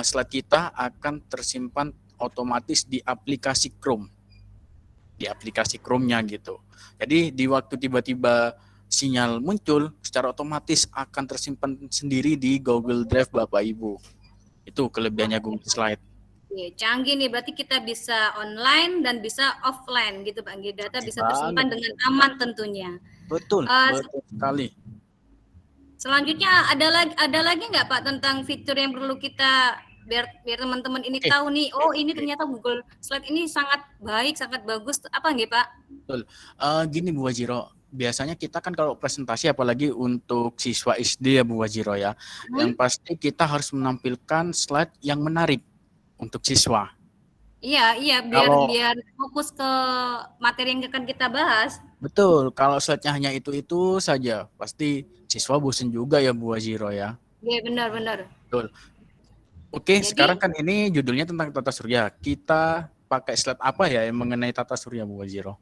slide kita akan tersimpan otomatis di aplikasi Chrome. Di aplikasi Chrome-nya gitu. Jadi di waktu tiba-tiba sinyal muncul, secara otomatis akan tersimpan sendiri di Google Drive Bapak Ibu. Itu kelebihannya Google Slide. Oke, canggih nih, berarti kita bisa online dan bisa offline gitu Pak. Data bisa tersimpan dengan aman tentunya. Betul, betul sekali. Selanjutnya ada lagi nggak Pak tentang fitur yang perlu kita biar teman-teman ini tahu nih, oh ini ternyata Google Slide ini sangat baik, sangat bagus, apa nggih Pak? Betul. Gini Bu Wajiro, biasanya kita kan kalau presentasi apalagi untuk siswa SD ya Bu Wajiro ya, yang pasti kita harus menampilkan slide yang menarik untuk siswa. Iya, biar fokus ke materi yang akan kita bahas. Betul, kalau slide-nya hanya itu saja, pasti siswa bosan juga ya Bu Wajiro ya. Iya, benar. Betul. Oke, sekarang kan ini judulnya tentang tata surya. Kita pakai slide apa ya yang mengenai tata surya Bu Wajiro?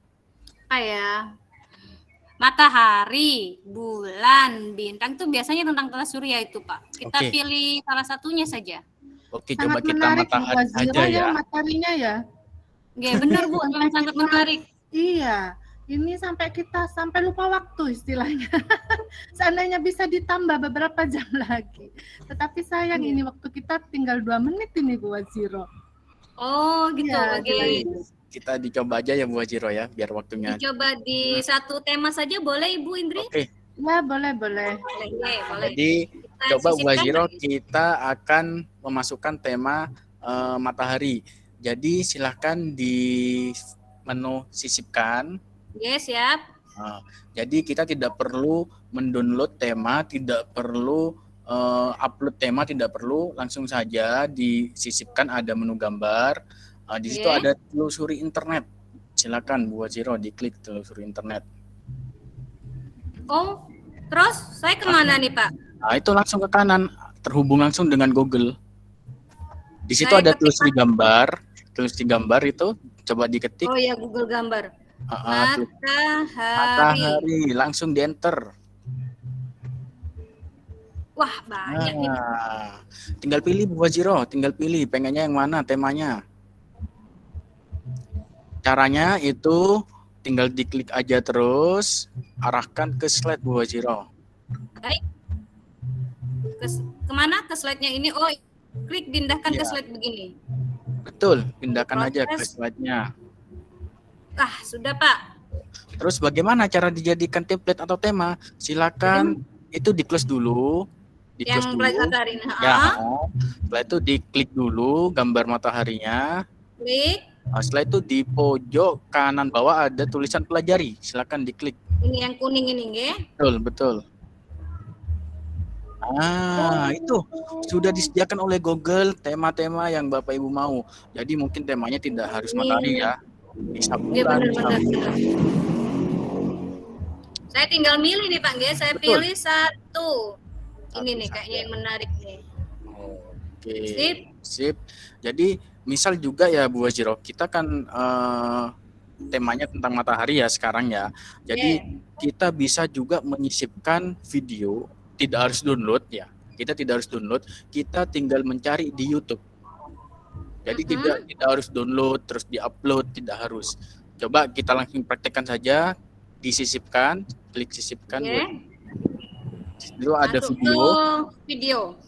Matahari, bulan, bintang itu biasanya tentang tata surya itu Pak. Kita pilih salah satunya saja. Oke, Sangat coba kita menarik, matahari Bu Wajiro, aja ya. Materinya ya. Iya, benar Bu, sangat menarik. Iya, ini sampai lupa waktu istilahnya. Seandainya bisa ditambah beberapa jam lagi. Tetapi sayang ini waktu kita tinggal 2 menit ini Bu Wajiro. Oh gitu, Ya, oke. Kita dicoba aja ya Bu Wajiro ya, biar waktunya. Dicoba di satu tema saja boleh Ibu Indri? Oke. Ya, boleh. Boleh. Jadi coba Bu Wajiro kita akan memasukkan tema matahari. Jadi silahkan di menu sisipkan. Yes, siap. Jadi kita tidak perlu mendownload tema, tidak perlu upload tema, tidak perlu, langsung saja disisipkan ada menu gambar. Di situ ada telusuri internet. Silakan Bu Wajiro diklik telusuri internet. Oh, terus saya kemana nih Pak? Nah, itu langsung ke kanan, terhubung langsung dengan Google. Di situ Saya ada telusuri gambar itu, coba diketik. Oh ya, Google gambar. Matahari, langsung di enter. Wah, banyak nih. Tinggal pilih Bu Wajiro, pengennya yang mana temanya. Caranya itu tinggal diklik aja terus, arahkan ke slide Bu Wajiro. Baik. Kemana ke slide-nya ini? Oh, klik pindahkan ke slide begini. Betul, pindahkan aja ke slide-nya. Sudah Pak. Terus bagaimana cara dijadikan template atau tema? Silakan itu di-close dulu. Yang matahari. Ya, setelah itu diklik dulu gambar mataharinya. Klik. Setelah itu di pojok kanan bawah ada tulisan pelajari. Silakan diklik. Ini yang kuning ini, nggih? Betul. Itu sudah disediakan oleh Google tema-tema yang Bapak Ibu mau. Jadi mungkin temanya tidak harus matahari ya. Bisa bulan. Benar. Saya tinggal milih nih Pak, nggih. Saya pilih satu. Ini nih kayaknya yang menarik nih. Oke. Sip. Jadi misal juga ya Bu Waziro, kita kan temanya tentang matahari ya sekarang ya. Jadi kita bisa juga menyisipkan video, tidak harus download ya. Kita tidak harus download, kita tinggal mencari di YouTube. Jadi tidak harus download terus diupload, tidak harus. Coba kita langsung praktekkan saja, disisipkan, klik sisipkan. Dulu ada video.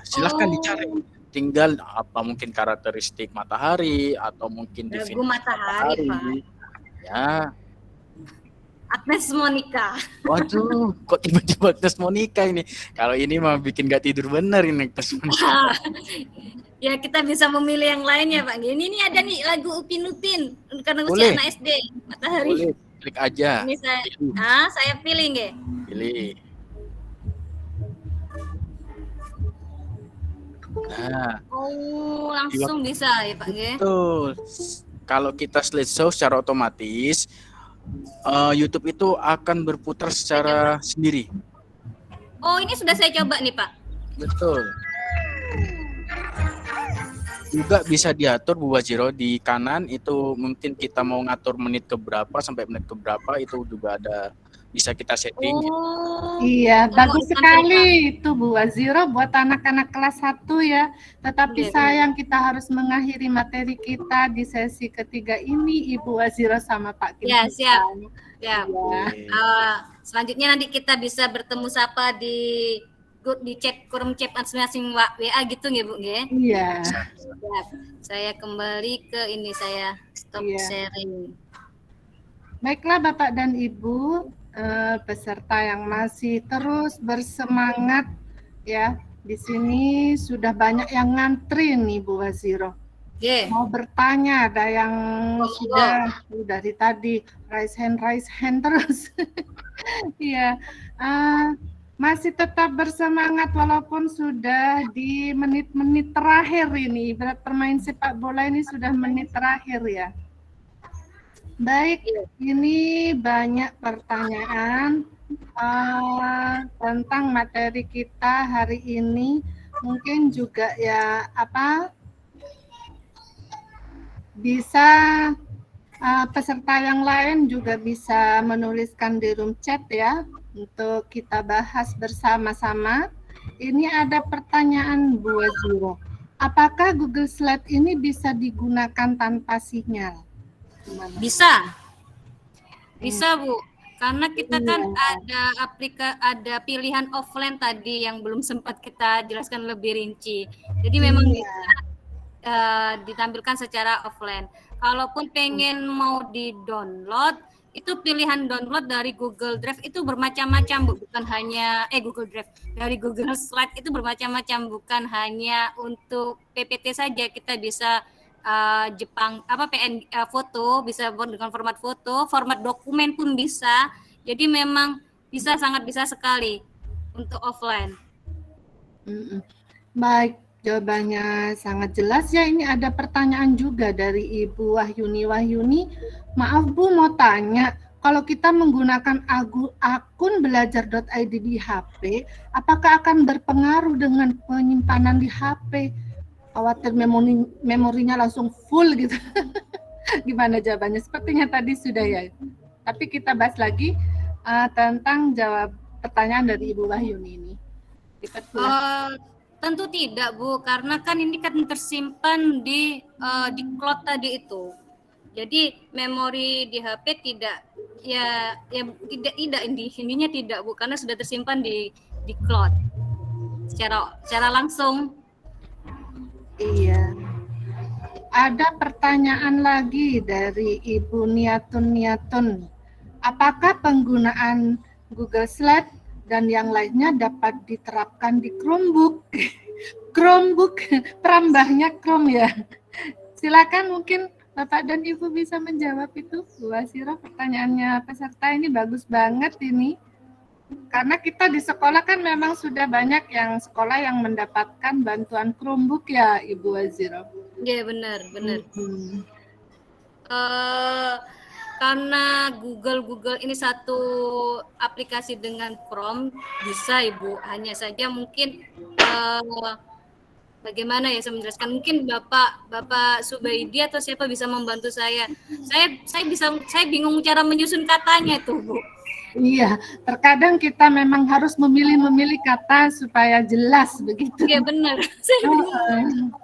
Silahkan dicari. Tinggal apa mungkin karakteristik matahari atau mungkin Lagu matahari, Pak. Ya. Agnes Monica. Waduh, kok tiba-tiba Agnes Monica ini? Kalau ini mah bikin gak tidur bener ini Agnes Monica. Ya kita bisa memilih yang lain ya Pak. Ini nih ada nih lagu Upin Upin karena usia Boleh. anak SD Matahari. Boleh, klik aja. Ini saya pilih nggih. Pilih. Nah, Langsung bisa ya Pak nggih. betul. Kalau kita slideshow secara otomatis, YouTube itu akan berputar secara sendiri. Oh, ini sudah saya coba nih Pak. Betul. Juga bisa diatur Bu Waziro di kanan itu mungkin kita mau ngatur menit ke berapa sampai menit ke berapa itu juga ada bisa kita setting. Iya, bagus sekali itu Bu Waziro buat anak-anak kelas 1 ya. Tetapi sayang kita harus mengakhiri materi kita di sesi ketiga ini Ibu Waziro sama Pak Kim. Ya, siap. Ya. Selanjutnya nanti kita bisa bertemu sapa di grup di chat forum chat masing-masing WA gitu nggih Bu nggih? Iya. Saya kembali ke ini saya stop sharing. Baiklah Bapak dan Ibu peserta yang masih terus bersemangat ya. Di sini sudah banyak yang ngantri nih Bu Waziro. Mau bertanya, ada yang sudah dari tadi raise hand terus. Iya. Masih tetap bersemangat walaupun sudah di menit-menit terakhir ini. Ibarat permain sepak bola ini sudah menit terakhir ya. Baik, ini banyak pertanyaan tentang materi kita hari ini. Mungkin juga ya bisa peserta yang lain juga bisa menuliskan di room chat ya untuk kita bahas bersama-sama. Ini ada pertanyaan Bu Waziro. Apakah Google Slide ini bisa digunakan tanpa sinyal? Bisa Bu, karena kita kan ada pilihan offline tadi yang belum sempat kita jelaskan lebih rinci. Jadi memang bisa ditampilkan secara offline. Kalaupun pengen mau di-download, itu pilihan download dari Google Drive itu bermacam-macam Bu, bukan hanya dari Google Slide itu bermacam-macam, bukan hanya untuk PPT saja. Kita bisa foto, bisa dengan format foto, format dokumen pun bisa. Jadi memang sangat bisa sekali untuk offline. Baik, jawabannya sangat jelas ya. Ini ada pertanyaan juga dari Ibu Wahyuni. Maaf Bu, mau tanya, kalau kita menggunakan akun belajar.id di HP, apakah akan berpengaruh dengan penyimpanan di HP? Khawatir memorinya langsung full gitu. Gimana jawabannya? Sepertinya tadi sudah ya. Tapi kita bahas lagi tentang jawab pertanyaan dari Ibu Wahyuni ini. Tentu tidak Bu, karena kan ini kan tersimpan di cloud tadi itu. Jadi memori di HP tidak intinya tidak Bu, karena sudah tersimpan di cloud secara langsung. Iya. Ada pertanyaan lagi dari Ibu Niatun. Apakah penggunaan Google Slide dan yang lainnya dapat diterapkan di Chromebook? Chromebook, perambahnya Chrome ya. Silakan mungkin Bapak dan Ibu bisa menjawab itu. Bu Waziro, pertanyaannya peserta ini bagus banget ini. Karena kita di sekolah kan memang sudah banyak yang sekolah yang mendapatkan bantuan Chromebook ya, Ibu Waziro. Iya benar. Karena Google ini satu aplikasi dengan Chrome bisa Ibu. Hanya saja mungkin bagaimana ya saya menjelaskan? Mungkin Bapak Subaidi atau siapa bisa membantu saya. Saya bingung cara menyusun katanya tuh, Bu. Iya, terkadang kita memang harus memilih kata supaya jelas begitu. Iya benar. Saya bingung.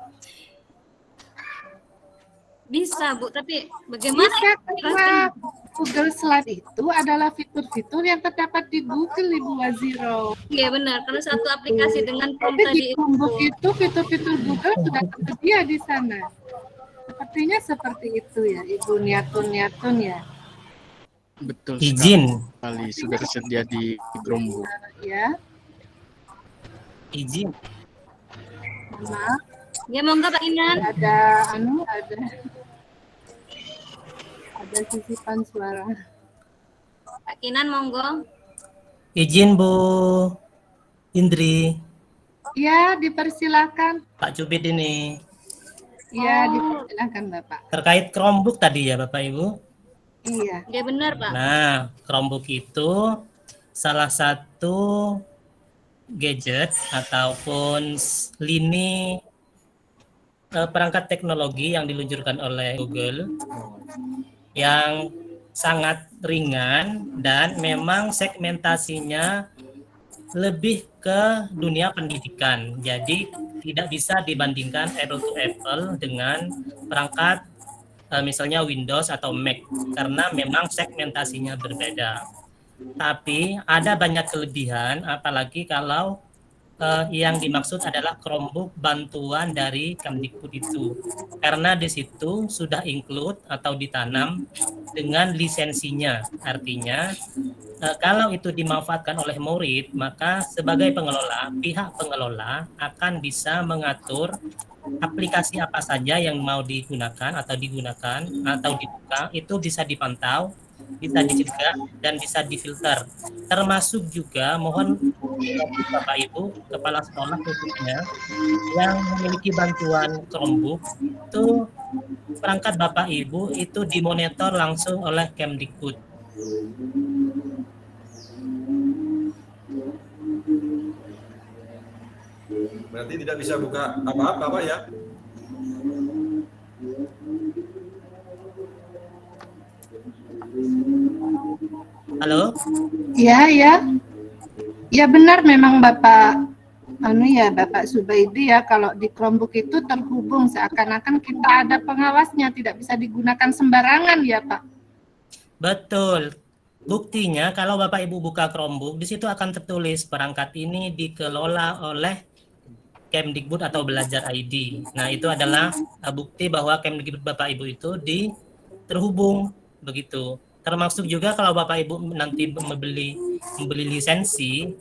Bisa, Bu, tapi bagaimana? Bisa, karena Google Slide itu adalah fitur-fitur yang terdapat di Google, Ibu Waziro. Iya benar, karena satu aplikasi dengan prompt Jadi di tadi Chromebook itu fitur-fitur Google sudah tersedia di sana. Sepertinya seperti itu ya, Ibu Niatun ya. Betul Izin. sekali, sudah tersedia di Chromebook. Ya, Izin. maaf. Ya monggo Pak Inan. Ada sisipan suara. Pak Kinan monggo. Izin Bu Indri. Ya, dipersilakan. Pak Cubit ini. Ya, dipersilakan Bapak. Terkait Chromebook tadi ya Bapak Ibu. Iya. Ya benar Pak. Nah, Chromebook itu salah satu gadget ataupun lini perangkat teknologi yang diluncurkan oleh Google yang sangat ringan dan memang segmentasinya lebih ke dunia pendidikan. Jadi tidak bisa dibandingkan apple to apple dengan perangkat misalnya Windows atau Mac karena memang segmentasinya berbeda. Tapi ada banyak kelebihan apalagi kalau yang dimaksud adalah Chromebook bantuan dari Kemdikbud itu. Karena di situ sudah include atau ditanam dengan lisensinya. Artinya kalau itu dimanfaatkan oleh murid, maka sebagai pengelola, pihak pengelola akan bisa mengatur aplikasi apa saja yang mau digunakan atau dibuka, itu bisa dipantau, bisa dicegah, dan bisa difilter. Termasuk juga mohon Bapak Ibu, kepala sekolah khususnya yang memiliki bantuan Chromebook, itu perangkat Bapak Ibu itu dimonitor langsung oleh Kemdikbud. Berarti tidak bisa buka apa-apa Pak ya? Halo? Ya. Ya benar memang Bapak Bapak Subaidi ya, kalau di Chromebook itu terhubung seakan-akan kita ada pengawasnya, tidak bisa digunakan sembarangan ya Pak. Betul. Buktinya kalau Bapak Ibu buka Chromebook, di situ akan tertulis perangkat ini dikelola oleh Kemdikbud atau Belajar ID. Nah, itu adalah bukti bahwa Kemdikbud Bapak Ibu itu terhubung begitu. Termasuk juga kalau Bapak Ibu nanti membeli lisensi,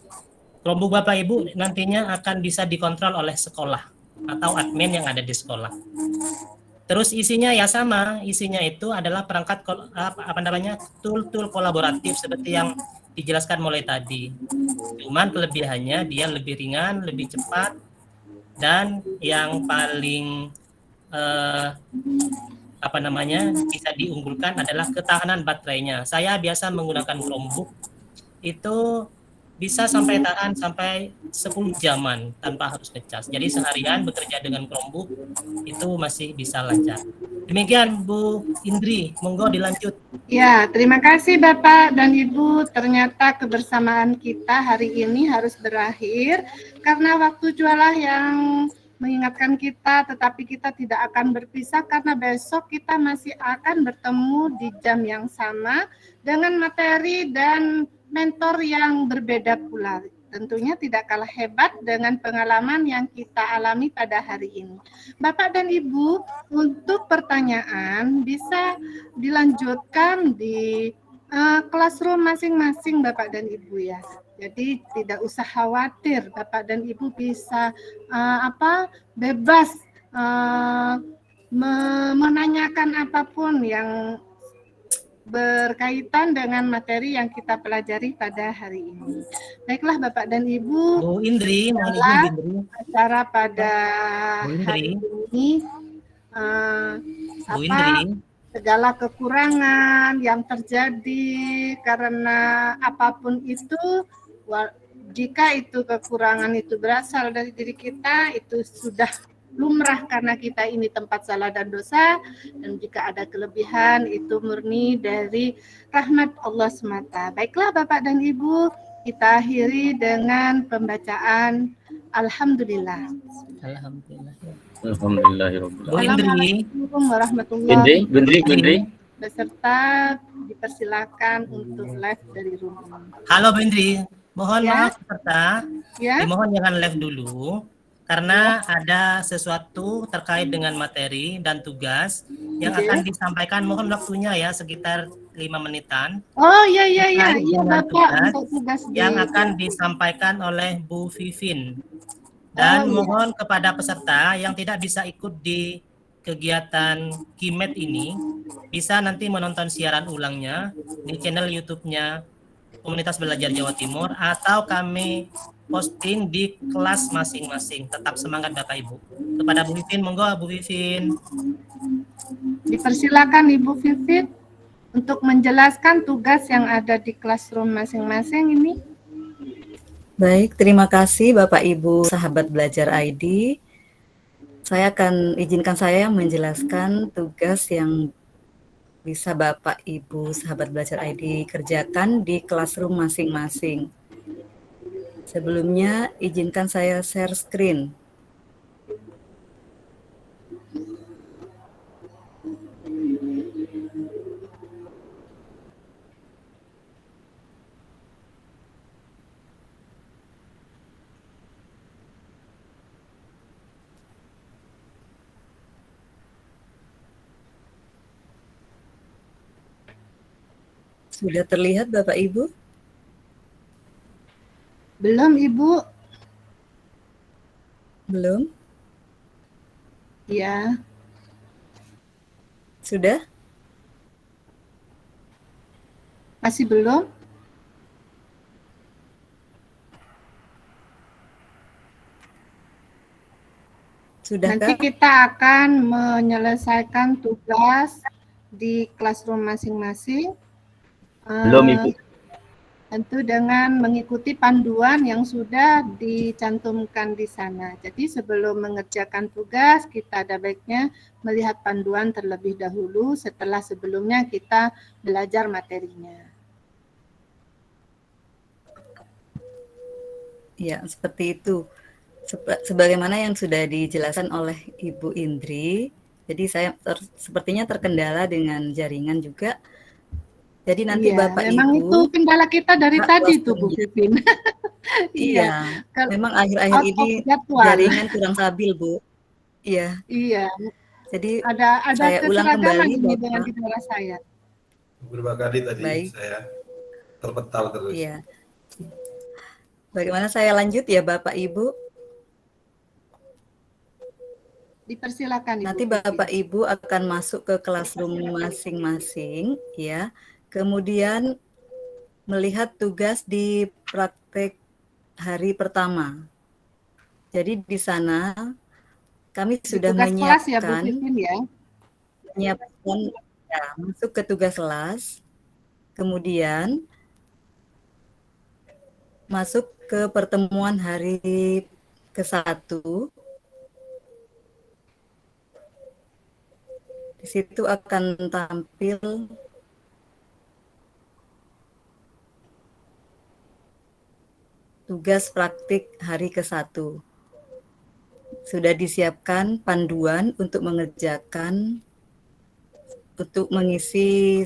Chromebook Bapak Ibu nantinya akan bisa dikontrol oleh sekolah atau admin yang ada di sekolah. Terus isinya ya sama, isinya itu adalah perangkat tool kolaboratif seperti yang dijelaskan mulai tadi. Cuman kelebihannya dia lebih ringan, lebih cepat, dan yang paling bisa diunggulkan adalah ketahanan baterainya. Saya biasa menggunakan Chromebook itu bisa tahan sampai 10 jaman tanpa harus ngecas. Jadi seharian bekerja dengan Chromebook itu masih bisa lancar. Demikian Bu Indri, monggo dilanjut. Ya, terima kasih Bapak dan Ibu. Ternyata kebersamaan kita hari ini harus berakhir karena waktu jualah yang mengingatkan kita, tetapi kita tidak akan berpisah karena besok kita masih akan bertemu di jam yang sama dengan materi dan mentor yang berbeda pula. Tentunya tidak kalah hebat dengan pengalaman yang kita alami pada hari ini. Bapak dan Ibu, untuk pertanyaan bisa dilanjutkan di classroom masing-masing Bapak dan Ibu ya. Jadi tidak usah khawatir, Bapak dan Ibu bisa bebas menanyakan apapun yang berkaitan dengan materi yang kita pelajari pada hari ini. Baiklah Bapak dan Ibu, Bu Indri, mohon izin Bu Indri. Acara pada hari ini segala kekurangan yang terjadi karena apapun itu, jika itu kekurangan itu berasal dari diri kita, itu sudah lumrah karena kita ini tempat salah dan dosa, dan jika ada kelebihan itu murni dari rahmat Allah semata. Baiklah Bapak dan Ibu, kita akhiri dengan pembacaan Alhamdulillah. Alhamdulillah. Alhamdulillahirabbil Bu Indri, Assalamualaikum warahmatullahi Bindri. beserta dipersilakan untuk live dari rumah. halo Bu Indri. Mohon Ya. maaf peserta, Ya, dimohon jangan live dulu karena ada sesuatu terkait dengan materi dan tugas yang Oke. akan disampaikan. Mohon waktunya ya sekitar 5 menitan. oh iya Terkait dengan Bapak tugas untuk tugas yang di akan disampaikan oleh Bu Vivin. Dan Oh, iya. mohon kepada peserta yang tidak bisa ikut di kegiatan KIMET ini, bisa nanti menonton siaran ulangnya di channel YouTube-nya Komunitas Belajar Jawa Timur, atau kami posting di kelas masing-masing. Tetap semangat Bapak Ibu. Kepada Bu Vivin, monggo Bu Vivin. Dipersilakan Ibu Vivit untuk menjelaskan tugas yang ada di classroom masing-masing ini. Baik, terima kasih Bapak Ibu sahabat belajar ID. Saya akan izinkan saya menjelaskan tugas yang bisa Bapak Ibu sahabat belajar ID kerjakan di classroom masing-masing. Sebelumnya izinkan saya share screen. Sudah terlihat Bapak Ibu? Belum Ibu? Belum? Ya. Sudah? Masih belum? Sudah, Nanti Kak? kita akan menyelesaikan tugas di classroom masing-masing. Belum, Ibu. Tentu dengan mengikuti panduan yang sudah dicantumkan di sana. Jadi sebelum mengerjakan tugas, kita ada baiknya melihat panduan terlebih dahulu setelah sebelumnya kita belajar materinya. Ya, seperti itu. Sebagaimana yang sudah dijelaskan oleh Ibu Indri, jadi saya sepertinya terkendala dengan jaringan juga. Jadi nanti Iya, Bapak memang Ibu itu kendala kita dari Kak, tadi itu Bu waktunya. Pipin. Iya, Kalau memang akhir-akhir out of ini jadwal. jaringan kurang stabil, Bu. Iya, Iya, jadi ada saya ulang keseragaman kembali, ini dengan Bapak. di daerah saya. Beberapa kali tadi Baik. saya terpental terus. Iya. Bagaimana saya lanjut ya Bapak Ibu? Dipersilakan Ibu. Nanti Bapak Ibu akan masuk ke classroom masing-masing ya. Kemudian melihat tugas di praktek hari pertama. Jadi di sana kami Di sudah tugas kelas ya Bu menyiapkan Pipin ya. ya, masuk ke tugas kelas. Kemudian masuk ke pertemuan hari ke-1. Di situ akan tampil tugas praktik hari ke-1. Sudah disiapkan panduan untuk mengerjakan, untuk mengisi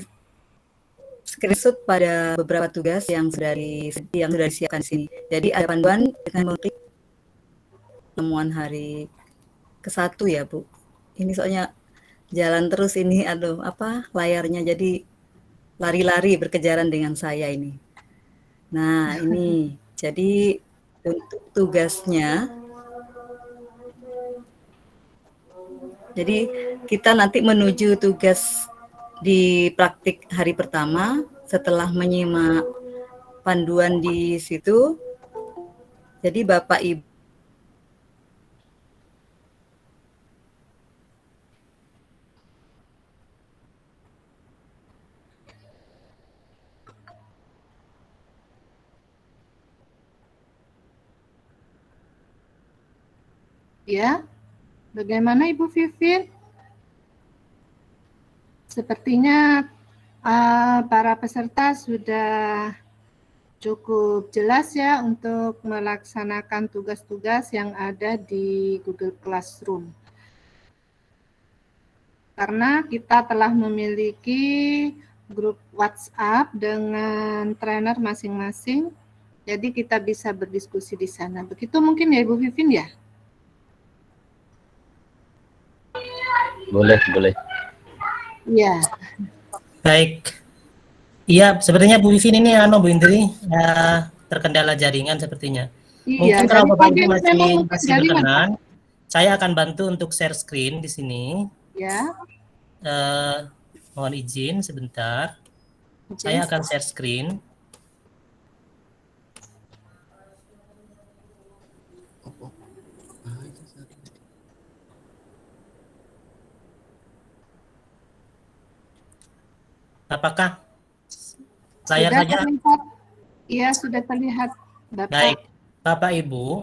screenshot pada beberapa tugas yang sudah disiapkan di sini. Jadi ada panduan dengan mengklik pertemuan hari ke-1 ya Bu. Ini soalnya jalan terus ini, aduh layarnya jadi lari-lari berkejaran dengan saya ini. Nah ini, jadi untuk tugasnya, jadi kita nanti menuju tugas di praktik hari pertama setelah menyimak panduan di situ. Jadi Bapak Ibu Ya, Bagaimana Ibu Vivin? Sepertinya para peserta sudah cukup jelas ya untuk melaksanakan tugas-tugas yang ada di Google Classroom. Karena kita telah memiliki grup WhatsApp dengan trainer masing-masing, jadi kita bisa berdiskusi di sana. Begitu mungkin ya Ibu Vivin ya? Boleh, boleh. Iya. Baik. Iya, sepertinya Bu Vivin ini Bu Indri terkendala jaringan sepertinya. Iya, Mungkin kalau Bapak Ibu memang mungkin masih jaringan, berkenan, saya akan bantu untuk share screen di sini. Ya. Mohon izin sebentar. Saya akan share screen. Apakah layar Sudah saja? terlihat. Iya, sudah terlihat, Bapak. Baik,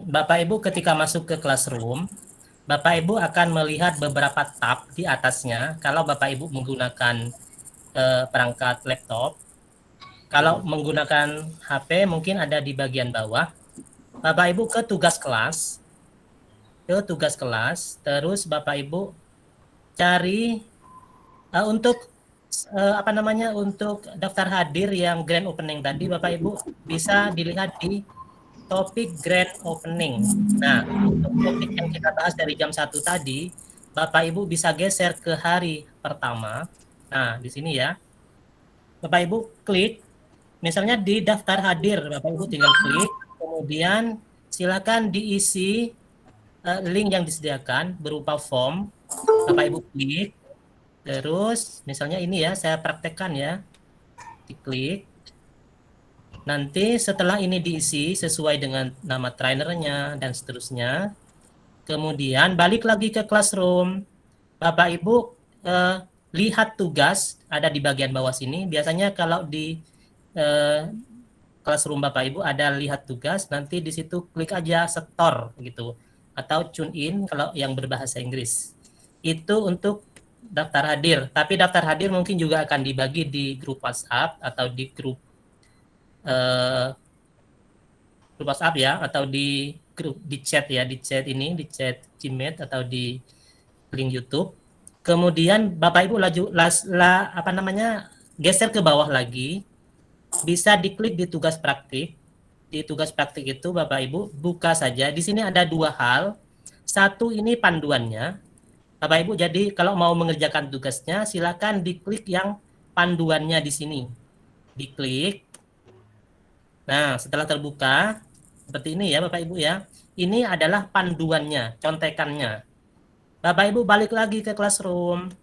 Bapak Ibu ketika masuk ke Classroom, Bapak Ibu akan melihat beberapa tab di atasnya. Kalau Bapak Ibu menggunakan perangkat laptop, kalau menggunakan HP mungkin ada di bagian bawah. Bapak Ibu ke tugas kelas, terus Bapak Ibu cari untuk untuk daftar hadir yang grand opening tadi, Bapak Ibu bisa dilihat di topik grand opening. Nah, untuk topik yang kita bahas dari jam 1 tadi, Bapak Ibu bisa geser ke hari pertama. Nah, di sini ya. Bapak Ibu klik, misalnya di daftar hadir, Bapak Ibu tinggal klik, kemudian silakan diisi link yang disediakan berupa form. Bapak Ibu klik, terus misalnya ini ya, saya praktekkan ya, diklik. Nanti setelah ini diisi sesuai dengan nama trainernya dan seterusnya, kemudian balik lagi ke Classroom. Bapak Ibu lihat tugas ada di bagian bawah sini. Biasanya kalau di Classroom Bapak Ibu ada lihat tugas, nanti di situ klik aja store gitu, atau tune in kalau yang berbahasa Inggris. Itu untuk daftar hadir, tapi daftar hadir mungkin juga akan dibagi di grup WhatsApp atau di grup WhatsApp ya, atau di grup di chat ya, di chat Gmail atau di link YouTube. Kemudian Bapak Ibu geser ke bawah lagi, bisa diklik di tugas praktik. Di tugas praktik itu Bapak Ibu buka saja. Di sini ada dua hal. Satu ini panduannya. Bapak Ibu, jadi kalau mau mengerjakan tugasnya, silakan diklik yang panduannya di sini. Diklik. Nah, setelah terbuka, seperti ini ya Bapak Ibu ya. Ini adalah panduannya, contekannya. Bapak Ibu balik lagi ke Classroom.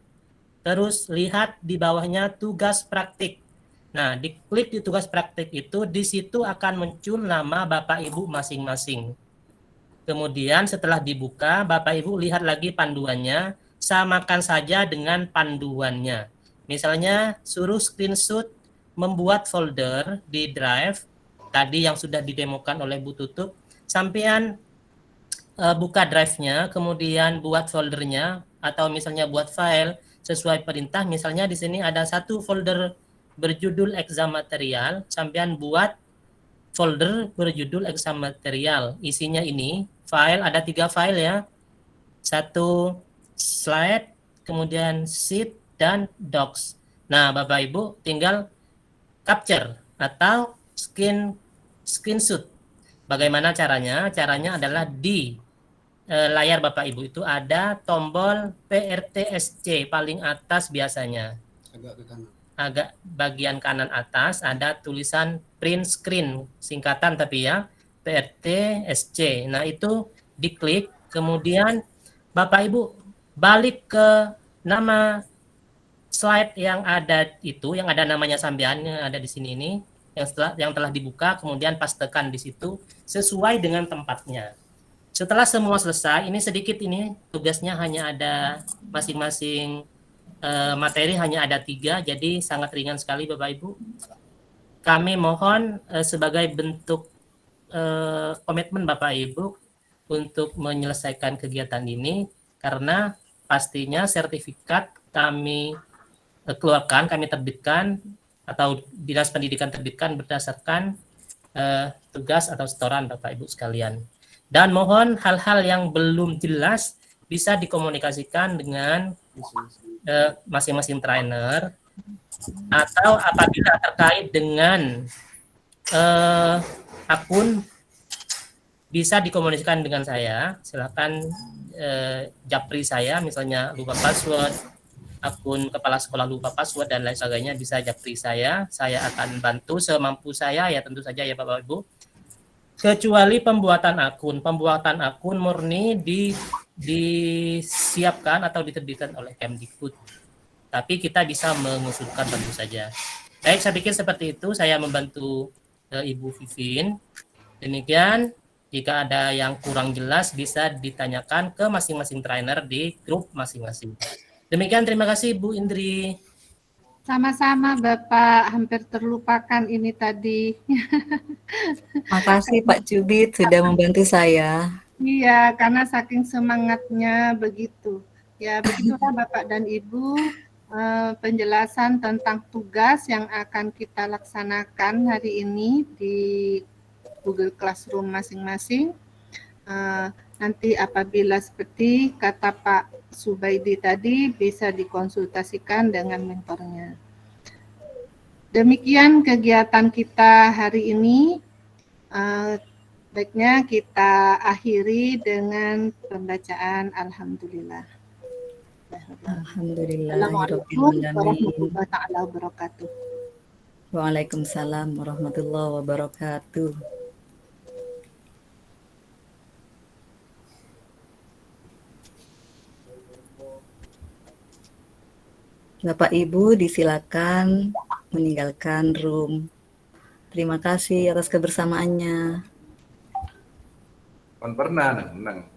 Terus lihat di bawahnya tugas praktik. Nah, diklik di tugas praktik itu, di situ akan muncul nama Bapak Ibu masing-masing. Kemudian setelah dibuka, Bapak Ibu lihat lagi panduannya, samakan saja dengan panduannya. Misalnya suruh screenshot membuat folder di Drive, tadi yang sudah didemokan oleh Bu Tutup, sampean buka Drive-nya, kemudian buat foldernya, atau misalnya buat file sesuai perintah. Misalnya di sini ada satu folder berjudul exam material, sampean buat folder berjudul exam material. Isinya ini, file, ada 3 file ya. Satu slide, kemudian sheet, dan docs. Nah, Bapak Ibu tinggal capture atau screenshot. Bagaimana caranya? Caranya adalah di layar Bapak Ibu itu ada tombol PRTSC paling atas biasanya. Agak bagian kanan atas ada tulisan print screen, singkatan tapi ya, PRTSC. Nah, itu diklik, kemudian Bapak Ibu balik ke nama slide yang ada itu, yang ada namanya sampean, yang ada di sini ini, yang telah dibuka, kemudian pastekan di situ sesuai dengan tempatnya. Setelah semua selesai, ini sedikit ini tugasnya hanya ada masing-masing materi hanya ada 3, jadi sangat ringan sekali Bapak Ibu. Kami mohon sebagai bentuk komitmen Bapak Ibu untuk menyelesaikan kegiatan ini, karena pastinya sertifikat kami keluarkan, kami terbitkan atau Dinas Pendidikan terbitkan berdasarkan tugas atau setoran Bapak Ibu sekalian. Dan mohon hal-hal yang belum jelas bisa dikomunikasikan dengan masing-masing trainer, atau apabila terkait dengan akun bisa dikomunikasikan dengan saya. Silakan japri saya, misalnya lupa password, akun kepala sekolah lupa password dan lain sebagainya, bisa japri saya akan bantu semampu saya ya, tentu saja ya Bapak Ibu. Kecuali pembuatan akun murni disiapkan atau diterbitkan oleh Kemdikbud. Tapi kita bisa mengusulkan tentu saja. Baik, saya pikir seperti itu, saya membantu Ibu Vivin. Demikian, jika ada yang kurang jelas bisa ditanyakan ke masing-masing trainer di grup masing-masing. Demikian, terima kasih Bu Indri. Sama-sama Bapak, hampir terlupakan ini tadi. Makasih Pak Cubit sudah membantu saya. Iya, karena saking semangatnya begitu. Ya, begitulah Bapak dan Ibu, penjelasan tentang tugas yang akan kita laksanakan hari ini di Google Classroom masing-masing. Nanti apabila seperti kata Pak Subaidi tadi, bisa dikonsultasikan dengan mentornya. Demikian kegiatan kita hari ini. Baiknya kita akhiri dengan pembacaan Alhamdulillah. Assalamualaikum warahmatullahi wabarakatuh. Waalaikumsalam warahmatullahi wabarakatuh. Bapak Ibu disilakan meninggalkan room. Terima kasih atas kebersamaannya. Pernah menang.